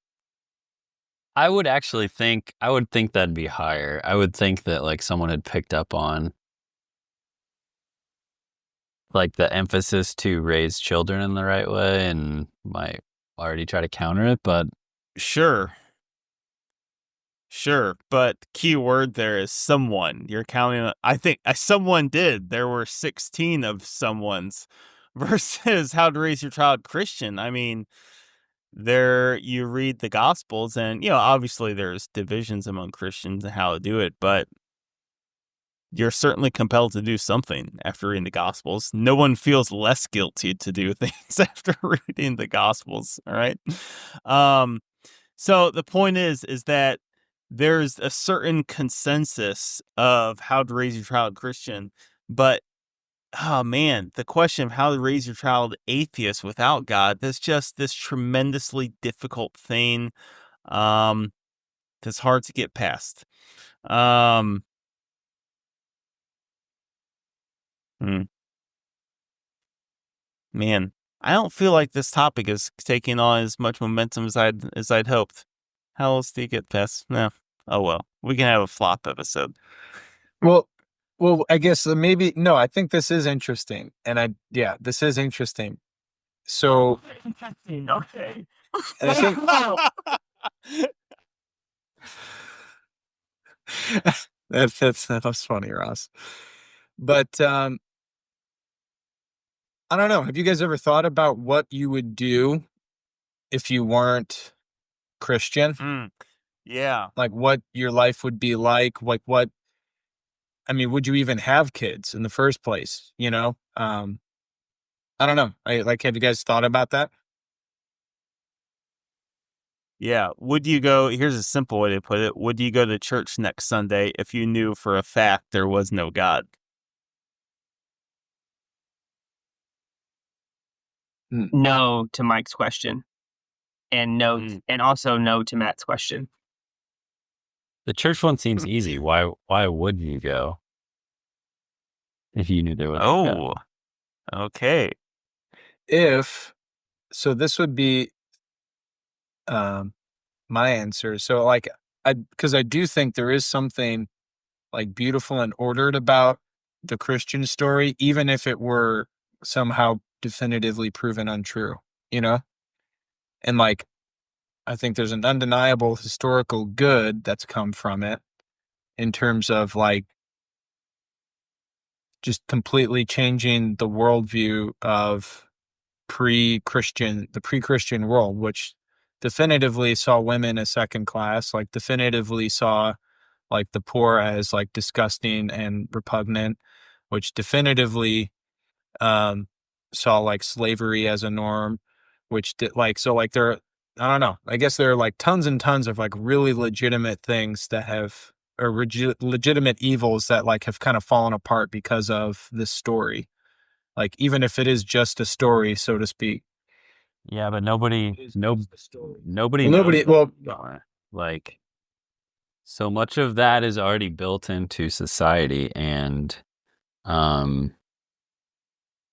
I would think that'd be higher. I would think that like someone had picked up on like the emphasis to raise children in the right way and might already try to counter it, but Sure. Sure, but key word there is someone. You're counting I think someone did. There were 16 of someone's versus how to raise your child Christian. I mean, there you read the gospels and obviously there's divisions among Christians and how to do it, but you're certainly compelled to do something after reading the gospels. No one feels less guilty to do things after reading the gospels, all right? So the point is that there's a certain consensus of how to raise your child Christian, but oh man, the question of how to raise your child atheist without God, that's just this tremendously difficult thing that's hard to get past. Hmm. Man, I don't feel like this topic is taking on as much momentum as I'd hoped. How else do you get past? No. Oh well, we can have a flop episode. Well, I guess maybe no. I think this is interesting, and this is interesting. So, Okay. and I think that's funny, Ross. But I don't know. Have you guys ever thought about what you would do if you weren't Christian? Yeah. Like what your life would be like? Like what? I mean, would you even have kids in the first place? I don't know. Have you guys thought about that? Yeah. Would you go? Here's a simple way to put it. Would you go to church next Sunday if you knew for a fact there was no God? No to Mike's question, and no, Mm. and also no to Matt's question. the church one seems easy. Why would you go if you knew there was Oh, okay. So this would be my answer. So because I do think there is something like beautiful and ordered about the Christian story, even if it were somehow definitively proven untrue, you know? And like, I think there's an undeniable historical good that's come from it in terms of like just completely changing the worldview of the pre-Christian world, which definitively saw women as second class, like definitively saw like the poor as like disgusting and repugnant, which definitively saw like slavery as a norm, which did like so like there I don't know. I guess there are like tons and tons of like really legitimate things that have or legitimate evils that like have kind of fallen apart because of this story. Like even if it is just a story, so to speak. Yeah, but nobody knows Well, more. Like so much of that is already built into society and um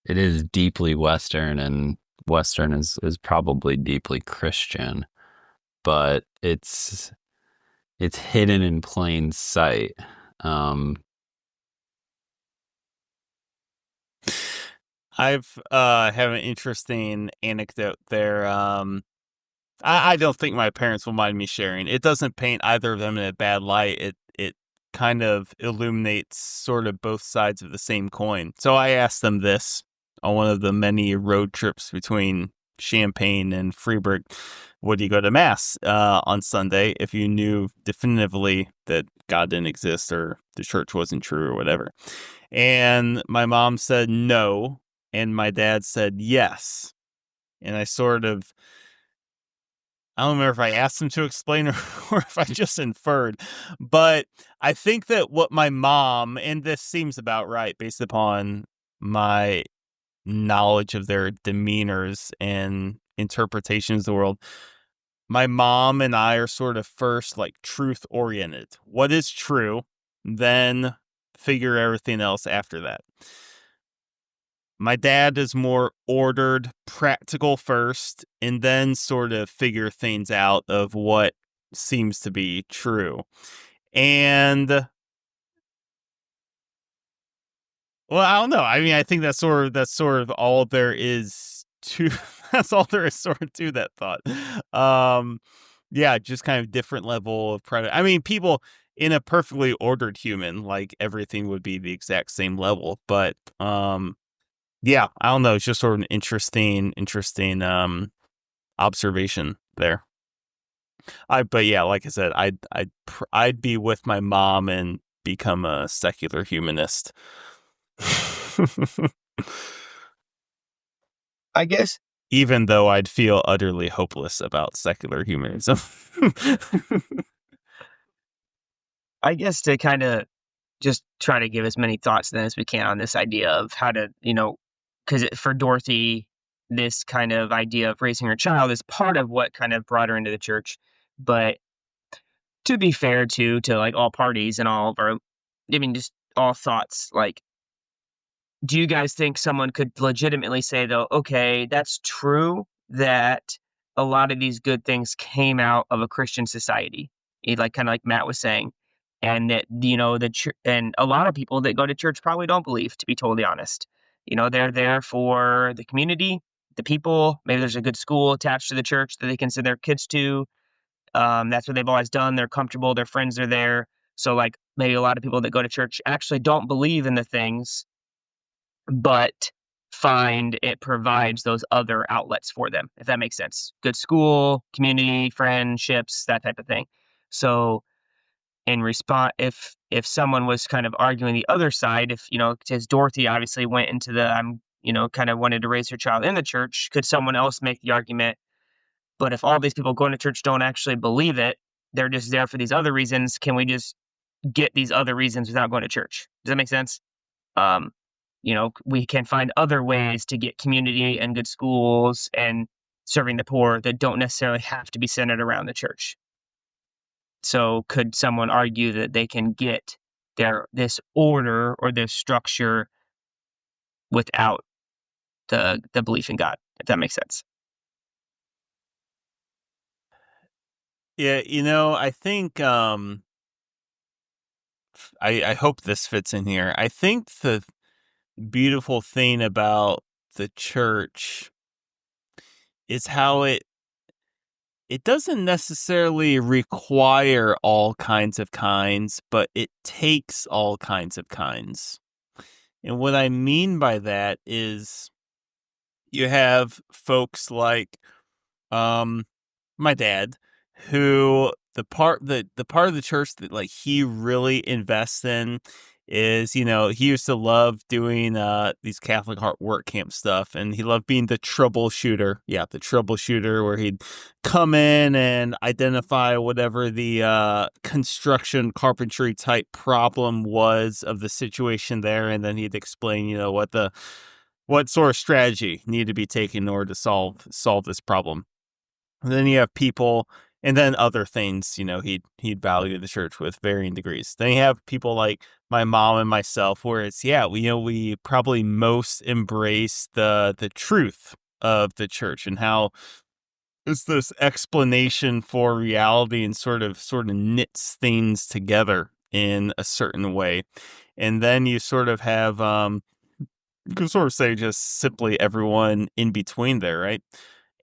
it is deeply Western and Western is probably deeply Christian, but it's hidden in plain sight. I've have an interesting anecdote there. I don't think my parents will mind me sharing. It doesn't paint either of them in a bad light. It kind of illuminates sort of both sides of the same coin. So I asked them this on one of the many road trips between Champaign and Freiburg. Would you go to mass on Sunday if you knew definitively that God didn't exist or the church wasn't true or whatever? And my mom said no, and my dad said yes. And I don't remember if I asked him to explain or if I just inferred, but I think that what my mom, and this seems about right based upon my knowledge of their demeanors and interpretations of the world, my mom and I are sort of first like truth oriented. What is true? Then figure everything else after that. My dad is more ordered, practical first, and then sort of figure things out of what seems to be true. And well, I don't know. I mean, I think that's sort of all there is to that's all there is sort of to that thought. Yeah, just kind of different level of predator. I mean, people in a perfectly ordered human, like everything would be the exact same level, but yeah, I don't know. It's just sort of an interesting observation there. But yeah, like I said, I'd be with my mom and become a secular humanist. I guess Even though I'd feel utterly hopeless about secular humanism. I guess to kind of just try to give as many thoughts then as we can on this idea of how to, because for Dorothy, this kind of idea of raising her child is part of what kind of brought her into the church. But to be fair to like all parties and all of our, I mean, just all thoughts, like, do you guys think someone could legitimately say though, okay, that's true that a lot of these good things came out of a Christian society, like kind of like Matt was saying, and that and a lot of people that go to church probably don't believe, to be totally honest. They're there for the community, the people. Maybe there's a good school attached to the church that they can send their kids to. That's what they've always done. They're comfortable. Their friends are there. So like maybe a lot of people that go to church actually don't believe in the things, but find it provides those other outlets for them, if that makes sense. Good school, community, friendships, that type of thing. So in response, if someone was kind of arguing the other side, if because Dorothy obviously went into the kind of wanted to raise her child in the church, could someone else make the argument? But if all these people going to church don't actually believe it, they're just there for these other reasons. Can we just get these other reasons without going to church? Does that make sense? Um, we can find other ways to get community and good schools and serving the poor that don't necessarily have to be centered around the church. So could someone argue that they can get this order or this structure without the belief in God, if that makes sense? Yeah, I think I hope this fits in here. I think the beautiful thing about the church is how it doesn't necessarily require all kinds of kinds, but it takes all kinds of kinds. And what I mean by that is you have folks like my dad, who the part of the church that like he really invests in is, he used to love doing these Catholic Heart Work Camp stuff, and he loved being the troubleshooter. Yeah, the troubleshooter, where he'd come in and identify whatever the construction carpentry type problem was of the situation there, and then he'd explain, what sort of strategy needed to be taken in order to solve this problem. And then you have people, and then other things, he'd value the church with varying degrees. Then you have people like my mom and myself, where it's we probably most embrace the truth of the church and how it's this explanation for reality and sort of knits things together in a certain way. And then you sort of have you can sort of say just simply everyone in between there, right?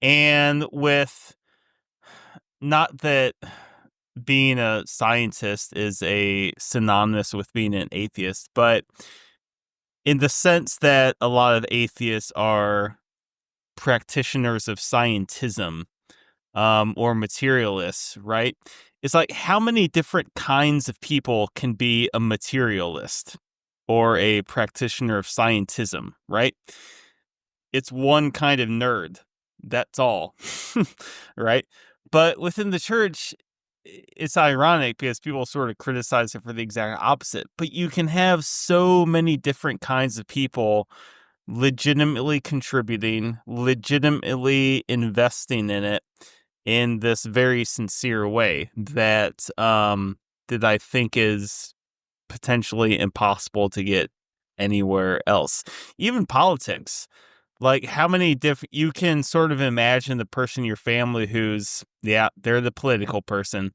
And with, not that being a scientist is a synonymous with being an atheist, but in the sense that a lot of atheists are practitioners of scientism, or materialists, right? It's like, how many different kinds of people can be a materialist or a practitioner of scientism, right? It's one kind of nerd. That's all. Right? But within the church, it's ironic because people sort of criticize it for the exact opposite. But you can have so many different kinds of people legitimately contributing, legitimately investing in it, in this very sincere way that that I think is potentially impossible to get anywhere else. Even politics. Like how many different you can sort of imagine the person in your family who's they're the political person.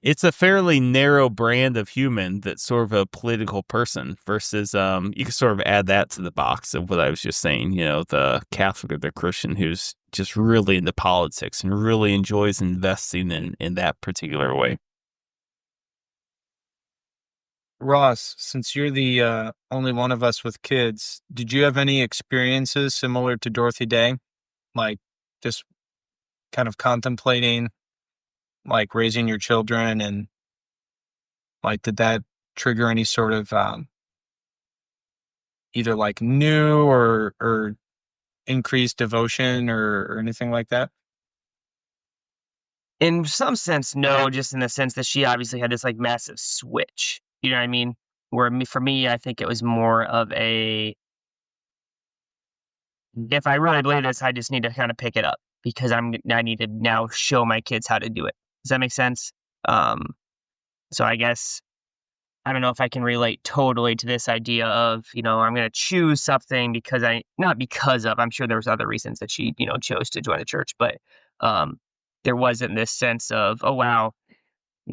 It's a fairly narrow brand of human that's sort of a political person versus you can sort of add that to the box of what I was just saying, the Catholic or the Christian who's just really into politics and really enjoys investing in that particular way. Ross, since you're the only one of us with kids, did you have any experiences similar to Dorothy Day? Like just kind of contemplating like raising your children, and like did that trigger any sort of either like new or increased devotion or anything like that? In some sense, no, just in the sense that she obviously had this like massive switch. You know what I mean? For me, I think it was more of a, if I really believe this, I just need to kind of pick it up because I need to now show my kids how to do it. Does that make sense? So I guess I don't know if I can relate totally to this idea of, I'm going to choose something because not because of, I'm sure there was other reasons that she, chose to join the church, but there wasn't this sense of, oh, wow,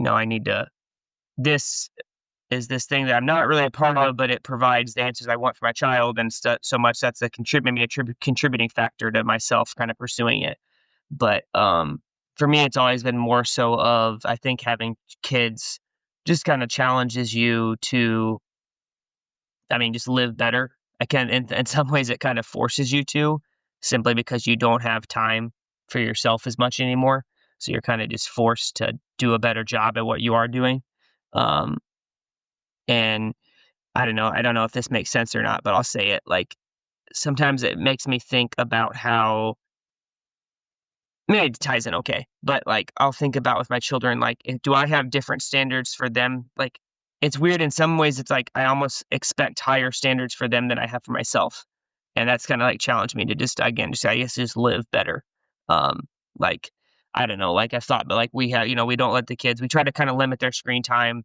I need to, this is this thing that I'm not really a part of, but it provides the answers I want for my child. And so much that's a contributing factor to myself kind of pursuing it. But for me, it's always been more so of, I think having kids just kind of challenges you to, just live better. In some ways, it kind of forces you to, simply because you don't have time for yourself as much anymore. So you're kind of just forced to do a better job at what you are doing. And I don't know if this makes sense or not, but I'll say it. Like sometimes it makes me think about how, maybe it ties in okay, but like I'll think about with my children, like do I have different standards for them? Like it's weird in some ways. It's like I almost expect higher standards for them than I have for myself, and that's kind of like challenged me to just I guess just live better. Like I don't know, like I've thought, but like we have, we don't let the kids. We try to kind of limit their screen time,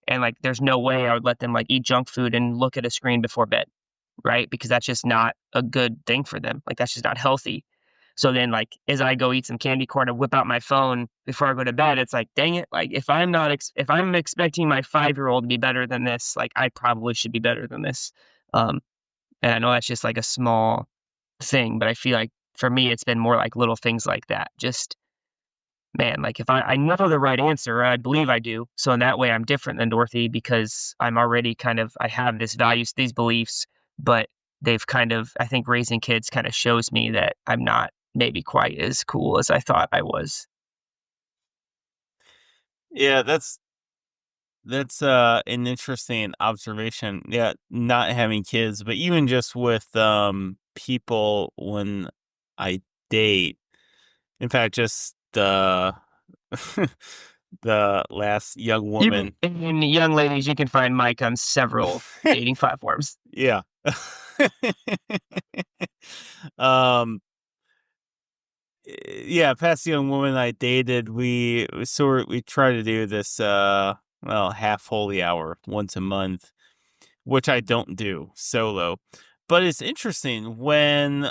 and like there's no way I would let them like eat junk food and look at a screen before bed, right? Because that's just not a good thing for them. Like that's just not healthy. So then, like, as I go eat some candy corn and whip out my phone before I go to bed, it's like, dang it! Like, if I'm expecting my 5-year-old to be better than this, like, I probably should be better than this. And I know that's just like a small thing, but I feel like for me, it's been more like little things like that. Just man, like if I know the right answer, I believe I do. So in that way, I'm different than Dorothy because I'm already I have this values, these beliefs, but they've I think raising kids kind of shows me that I'm not maybe quite as cool as I thought I was. Yeah, that's an interesting observation. Yeah, not having kids, but even just with people when I date. In fact, just the last young woman. And young ladies, you can find Mike on several dating platforms. Yeah. um yeah, past young woman I dated, we try to do this half holy hour once a month, which I don't do solo. But it's interesting when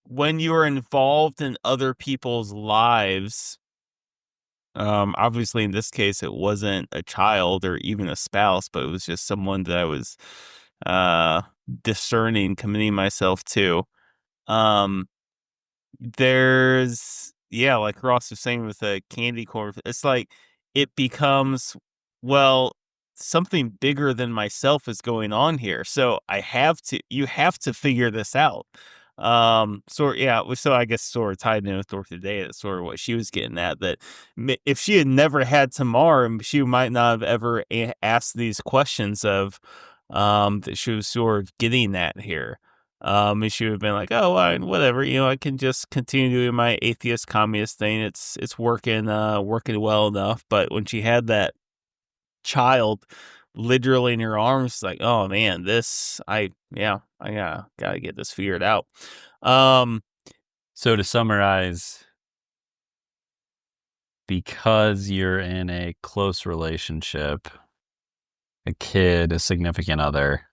you're involved in other people's lives. Obviously in this case it wasn't a child or even a spouse, but it was just someone that I was uh discerning, committing myself to. Um like Ross was saying with the candy corn, it's like it becomes, well, something bigger than myself is going on here. So you have to figure this out. So I guess sort of tied in with Dorothy today. That's sort of what she was getting at. That if she had never had Tamar, she might not have ever asked these questions of that she was sort of getting at here. And she would have been like, "Oh, whatever, I can just continue doing my atheist communist thing. It's working well enough." But when she had that child literally in her arms, like, "Oh man, I gotta get this figured out." So to summarize, because you're in a close relationship, a kid, a significant other,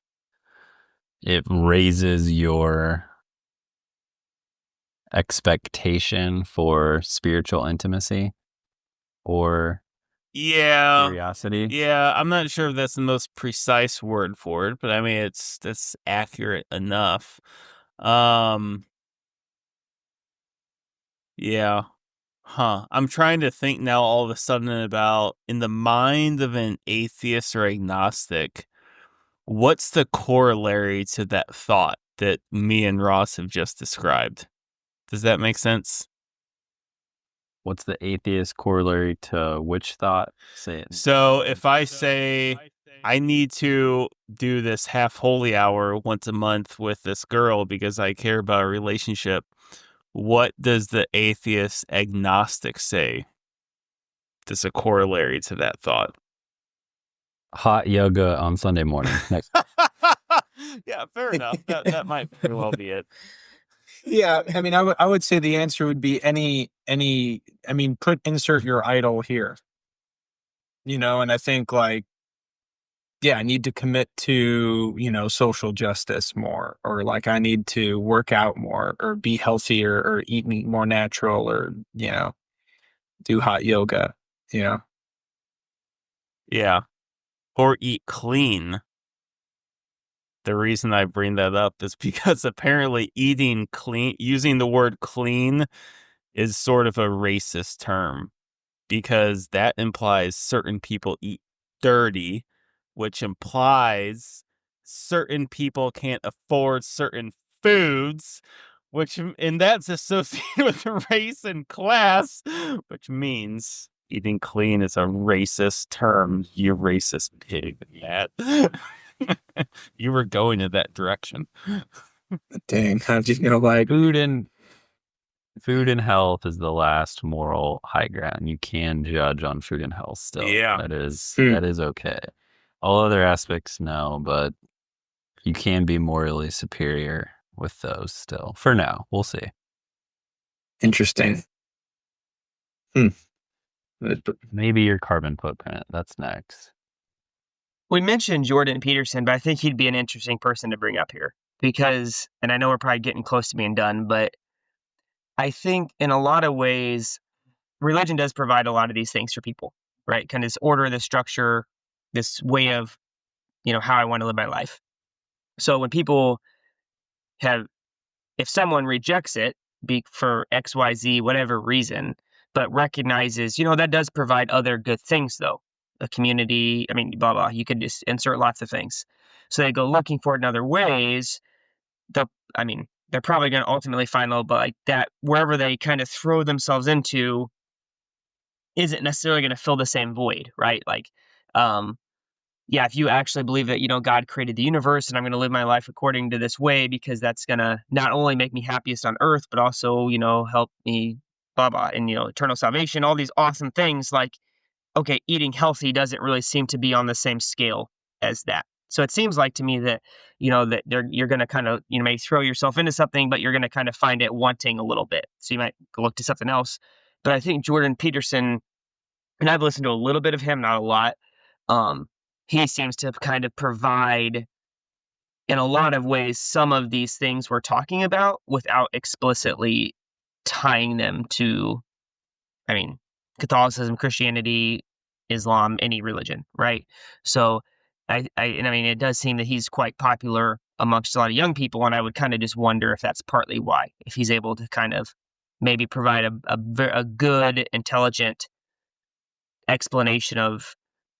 it raises your expectation for spiritual intimacy or Yeah. curiosity. Yeah, I'm not sure if that's the most precise word for it, but I mean that's accurate enough. Yeah. Huh. I'm trying to think now all of a sudden about in the mind of an atheist or agnostic, what's the corollary to that thought that me and Ross have just described? Does that make sense? What's the atheist corollary to which thought? Say it. So if I say I need to do this half holy hour once a month with this girl because I care about a relationship, what does the atheist agnostic say? There's a corollary to that thought. Hot yoga on Sunday morning. Next. Yeah, fair enough. That might very well be it. Yeah, I mean, I would say the answer would be any. I mean, insert your idol here. And I think like, yeah, I need to commit to social justice more, or like I need to work out more, or be healthier, or eat meat more natural, or do hot yoga. Yeah. Or eat clean. The reason I bring that up is because apparently eating clean, using the word clean is sort of a racist term because that implies certain people eat dirty, which implies certain people can't afford certain foods, and that's associated with race and class, which means eating clean is a racist term. You racist pig, Matt. You were going in that direction. Dang, how'd you know? Like, Food and health is the last moral high ground. You can judge on food and health still. Yeah. That is okay. All other aspects, no, but you can be morally superior with those still. For now, we'll see. interesting. Maybe your carbon footprint. That's next. We mentioned Jordan Peterson, but I think he'd be an interesting person to bring up here because, and I know we're probably getting close to being done, but I think in a lot of ways, religion does provide a lot of these things for people, right? Kind of this order, this structure, this way of, how I want to live my life. So when people if someone rejects it for X, Y, Z, whatever reason, but recognizes, that does provide other good things though. A community, I mean, blah, blah, you could just insert lots of things. So they go looking for it in other ways. They're probably going to ultimately find a little bit like that wherever they kind of throw themselves into isn't necessarily going to fill the same void, right? Like, if you actually believe that, God created the universe and I'm going to live my life according to this way because that's going to not only make me happiest on earth, but also, help me, blah, blah, and, eternal salvation, all these awesome things. Like, okay, eating healthy doesn't really seem to be on the same scale as that. So it seems like to me that, that you're going to kind of, may throw yourself into something, but you're going to kind of find it wanting a little bit. So you might look to something else. But I think Jordan Peterson, and I've listened to a little bit of him, not a lot. He seems to kind of provide, in a lot of ways, some of these things we're talking about without explicitly tying them to, Catholicism, Christianity, Islam, any religion, right? So, it does seem that he's quite popular amongst a lot of young people, and I would kind of just wonder if that's partly why, if he's able to kind of maybe provide a good, intelligent explanation of,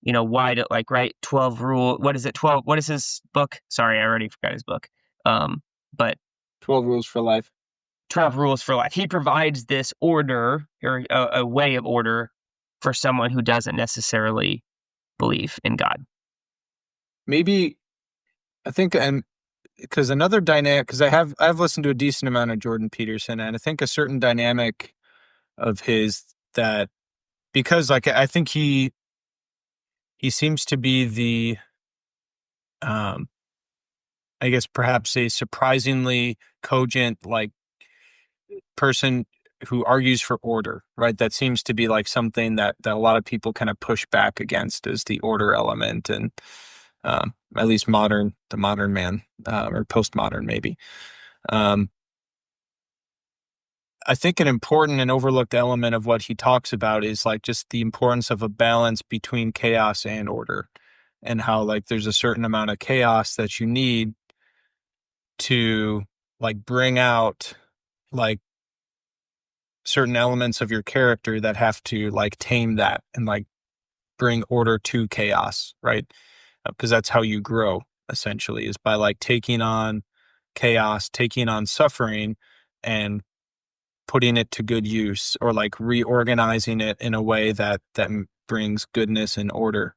why to right 12 rule. What is it? 12. What is his book? Sorry, I already forgot his book. But 12 rules for life. 12 rules for life. He provides this order or a way of order for someone who doesn't necessarily believe in God. Maybe I think, and because another dynamic, because I've listened to a decent amount of Jordan Peterson, and I think a certain dynamic of his that, because like I think he seems to be the I guess perhaps a surprisingly cogent like person who argues for order, right? That seems to be like something that a lot of people kind of push back against, is the order element, and at least the modern man, or postmodern maybe. I think an important and overlooked element of what he talks about is like just the importance of a balance between chaos and order, and how like there's a certain amount of chaos that you need to like bring out like certain elements of your character that have to like tame that and like bring order to chaos, right? Because that's how you grow, essentially, is by like taking on chaos, taking on suffering, and putting it to good use, or like reorganizing it in a way that brings goodness and order.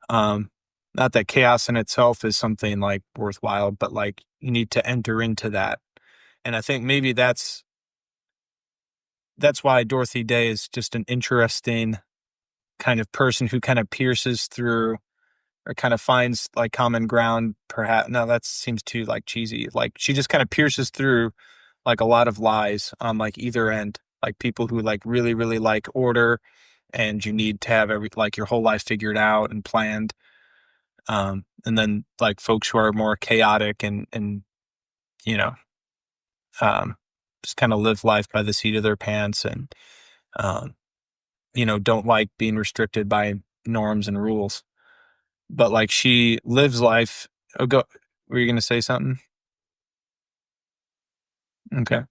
Not that chaos in itself is something like worthwhile, but like you need to enter into that. And I think maybe that's why Dorothy Day is just an interesting kind of person who kind of pierces through, or kind of finds like common ground. Perhaps, no, that seems too like cheesy. Like she just kind of pierces through like a lot of lies on like either end, like people who like really, really like order, and you need to have like your whole life figured out and planned. And then like folks who are more chaotic and, you know, just kind of live life by the seat of their pants, and, don't like being restricted by norms and rules. But like she lives life. Oh, go. Were you going to say something? Okay.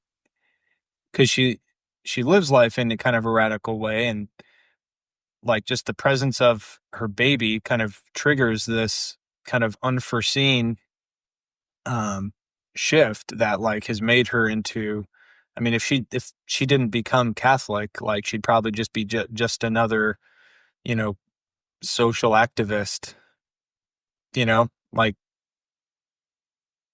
Because she lives life in a kind of a radical way, and like just the presence of her baby kind of triggers this kind of unforeseen shift that like has made her into, I mean, if she didn't become Catholic, like she'd probably just be just another, you know, social activist, like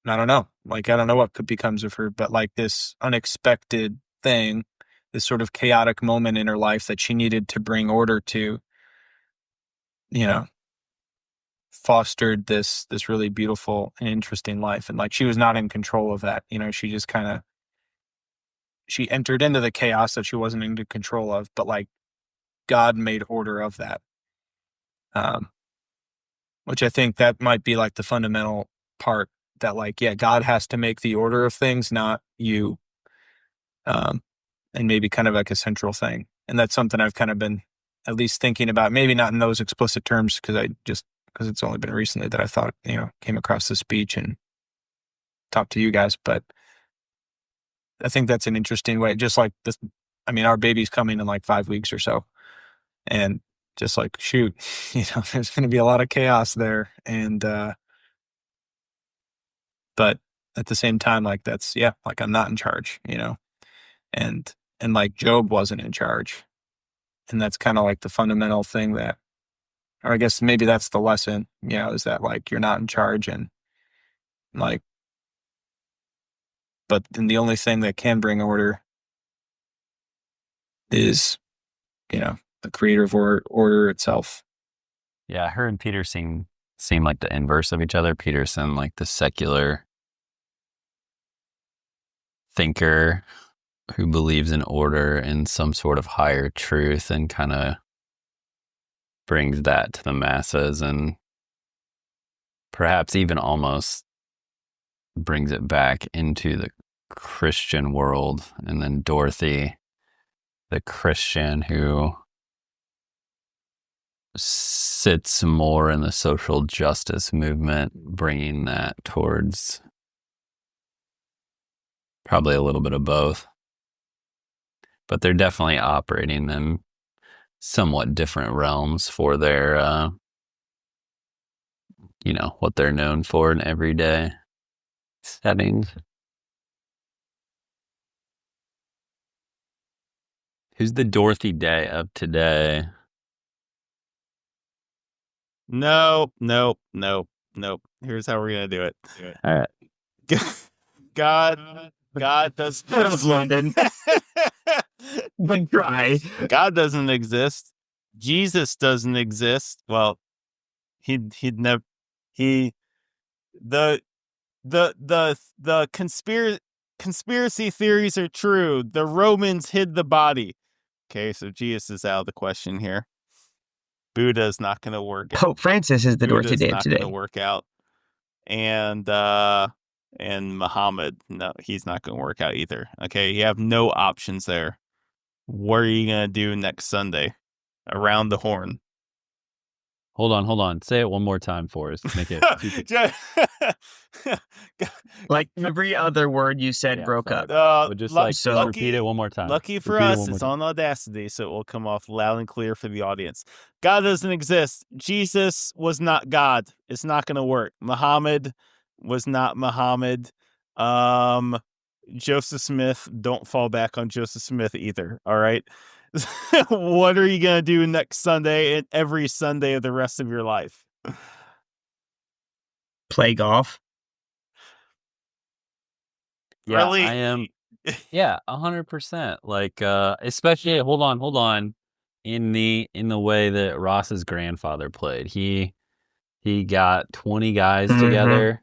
I don't know. Like, I don't know what becomes of her, but like this unexpected thing, this sort of chaotic moment in her life that she needed to bring order to, you know, fostered this really beautiful and interesting life. And like she was not in control of that. She just kind of she entered into the chaos that she wasn't in control of, but like God made order of that. Which I think that might be like the fundamental part, that like, yeah, God has to make the order of things, not you. And maybe kind of like a central thing. And that's something I've kind of been at least thinking about, maybe not in those explicit terms, because it's only been recently that I thought, came across this speech and talked to you guys. But I think that's an interesting way, just like this. I mean, our baby's coming in like 5 weeks or so. And just like, shoot, there's going to be a lot of chaos there. And, but at the same time, like that's, yeah, like I'm not in charge, and like Job wasn't in charge. And that's kind of like the fundamental thing that, or I guess maybe that's the lesson, is that like, you're not in charge, and like, but then the only thing that can bring order is, the creator of order itself. Yeah, her and Peter seem like the inverse of each other. Peterson, like the secular thinker who believes in order and some sort of higher truth, and kind of brings that to the masses, and perhaps even almost brings it back into the Christian world. And then Dorothy, the Christian who sits more in the social justice movement, bringing that towards probably a little bit of both. But they're definitely operating in somewhat different realms for their, what they're known for in everyday settings. Who's the Dorothy Day of today? Nope. Here's how we're gonna do it. All right. God does London. Good try. God doesn't exist. Jesus doesn't exist. Well, he'd never. The conspiracy. conspiracy theories are true. The Romans hid the body. Okay, so Jesus is out of the question here. Buddha's not going to work out. Pope Francis is the Dorothy Buddha's day of not today. going to work out. And Muhammad, no, he's not going to work out either. Okay, you have no options there. What are you going to do next Sunday? Around the horn. Hold on. Say it one more time for us. Make it Like every other word you said broke up. But just so- repeat it one more time. Lucky for Repeat it us, one more it's time. on Audacity, so it will come off loud and clear for the audience. God doesn't exist. Jesus was not God. It's not going to work. Muhammad was not Muhammad. Joseph Smith, don't fall back on Joseph Smith either. All right. What are you going to do next Sunday and every Sunday of the rest of your life? Play golf. Yeah, Really? I am. Yeah, 100%. Like, especially hold on. In the way that Ross's grandfather played, he got 20 guys Mhm. together,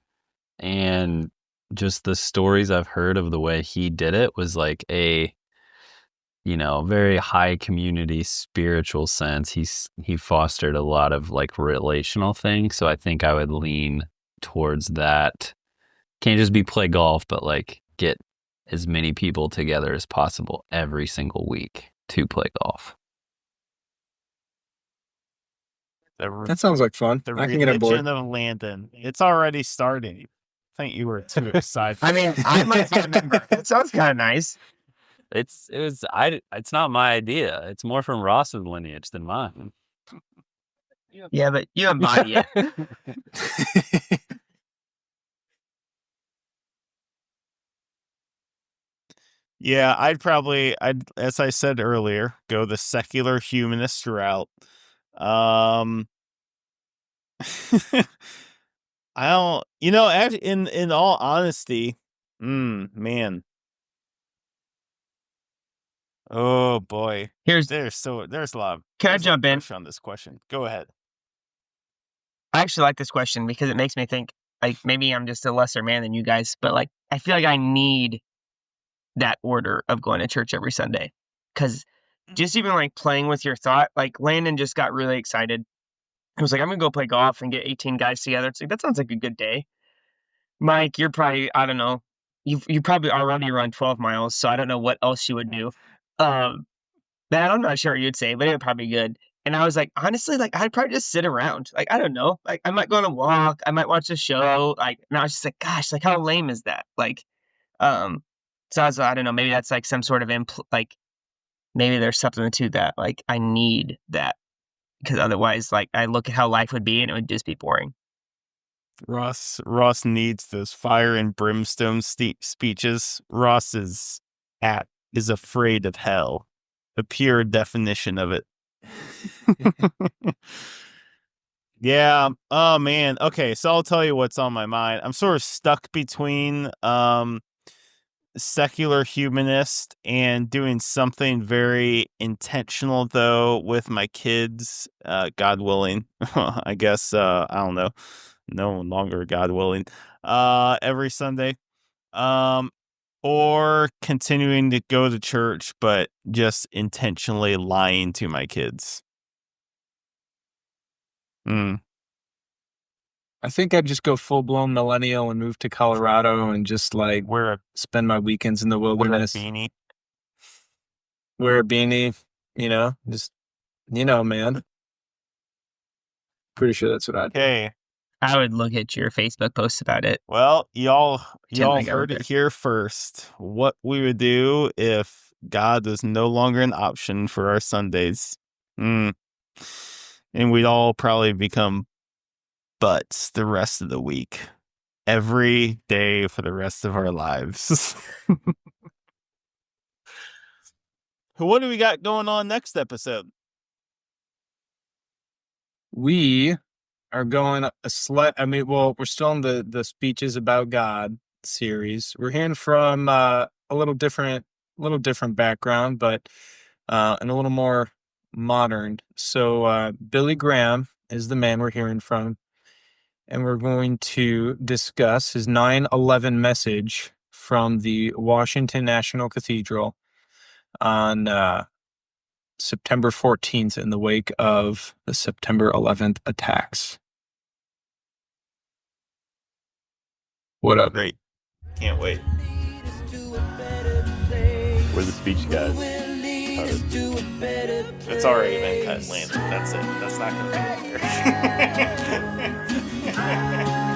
and just the stories I've heard of the way he did it was like a, very high community spiritual sense. He fostered a lot of like relational things, so I think I would lean towards that. Can't just be play golf, but like get as many people together as possible every single week to play golf. That sounds like fun. The I can get on board. religion of Landon. It's already starting. I think you were too excited. I mean, I might be a member. That sounds kind of nice. It's not my idea. It's more from Ross's lineage than mine. Yeah, but you embody it. Yeah, I'd as I said earlier, go the secular humanist route. I don't, in all honesty, man. Oh boy. Here's There's a lot of Can I there's a lot of jump in? pressure on this question. Go ahead. I actually like this question because it makes me think like maybe I'm just a lesser man than you guys, but like I feel like I need that order of going to church every Sunday. Cause just even like playing with your thought, like Landon just got really excited. He was like, I'm gonna go play golf and get 18 guys together. It's like that sounds like a good day. Mike, you're probably, I don't know, you probably already run 12 miles, so I don't know what else you would do. That I'm not sure what you'd say, but it would probably be good. And I was like, honestly, like I'd probably just sit around. Like, I don't know. Like I might go on a walk, I might watch a show. Like, and I was just like, gosh, like how lame is that? Like, so I was, I don't know, maybe that's like some sort of like maybe there's something to that. Like I need that because otherwise, like I look at how life would be and it would just be boring. Ross needs those fire and brimstone speeches. Ross is afraid of hell. The pure definition of it. Yeah. Oh man. Okay, so I'll tell you what's on my mind. I'm sort of stuck between secular humanist and doing something very intentional though with my kids, God willing. I guess I don't know. No longer God willing. Every Sunday. Or continuing to go to church, but just intentionally lying to my kids. I think I'd just go full blown millennial and move to Colorado and just like spend my weekends in the wilderness. Wear a beanie, just man. Pretty sure that's what I'd do. Okay. I would look at your Facebook posts about it. Well, y'all Pretend like I heard were it here first. What we would do if God was no longer an option for our Sundays. And we'd all probably become butts the rest of the week. Every day for the rest of our lives. What do we got going on next episode? We are going we're still in the speeches about God series. We're hearing from a little different background, but and a little more modern. So Billy Graham is the man we're hearing from, and we're going to discuss his 9/11 message from the Washington National Cathedral on September 14th in the wake of the September 11th attacks. What up? Great. Can't wait. We're the speech guys. It's already been cut, Landon. That's it. That's not going to be there.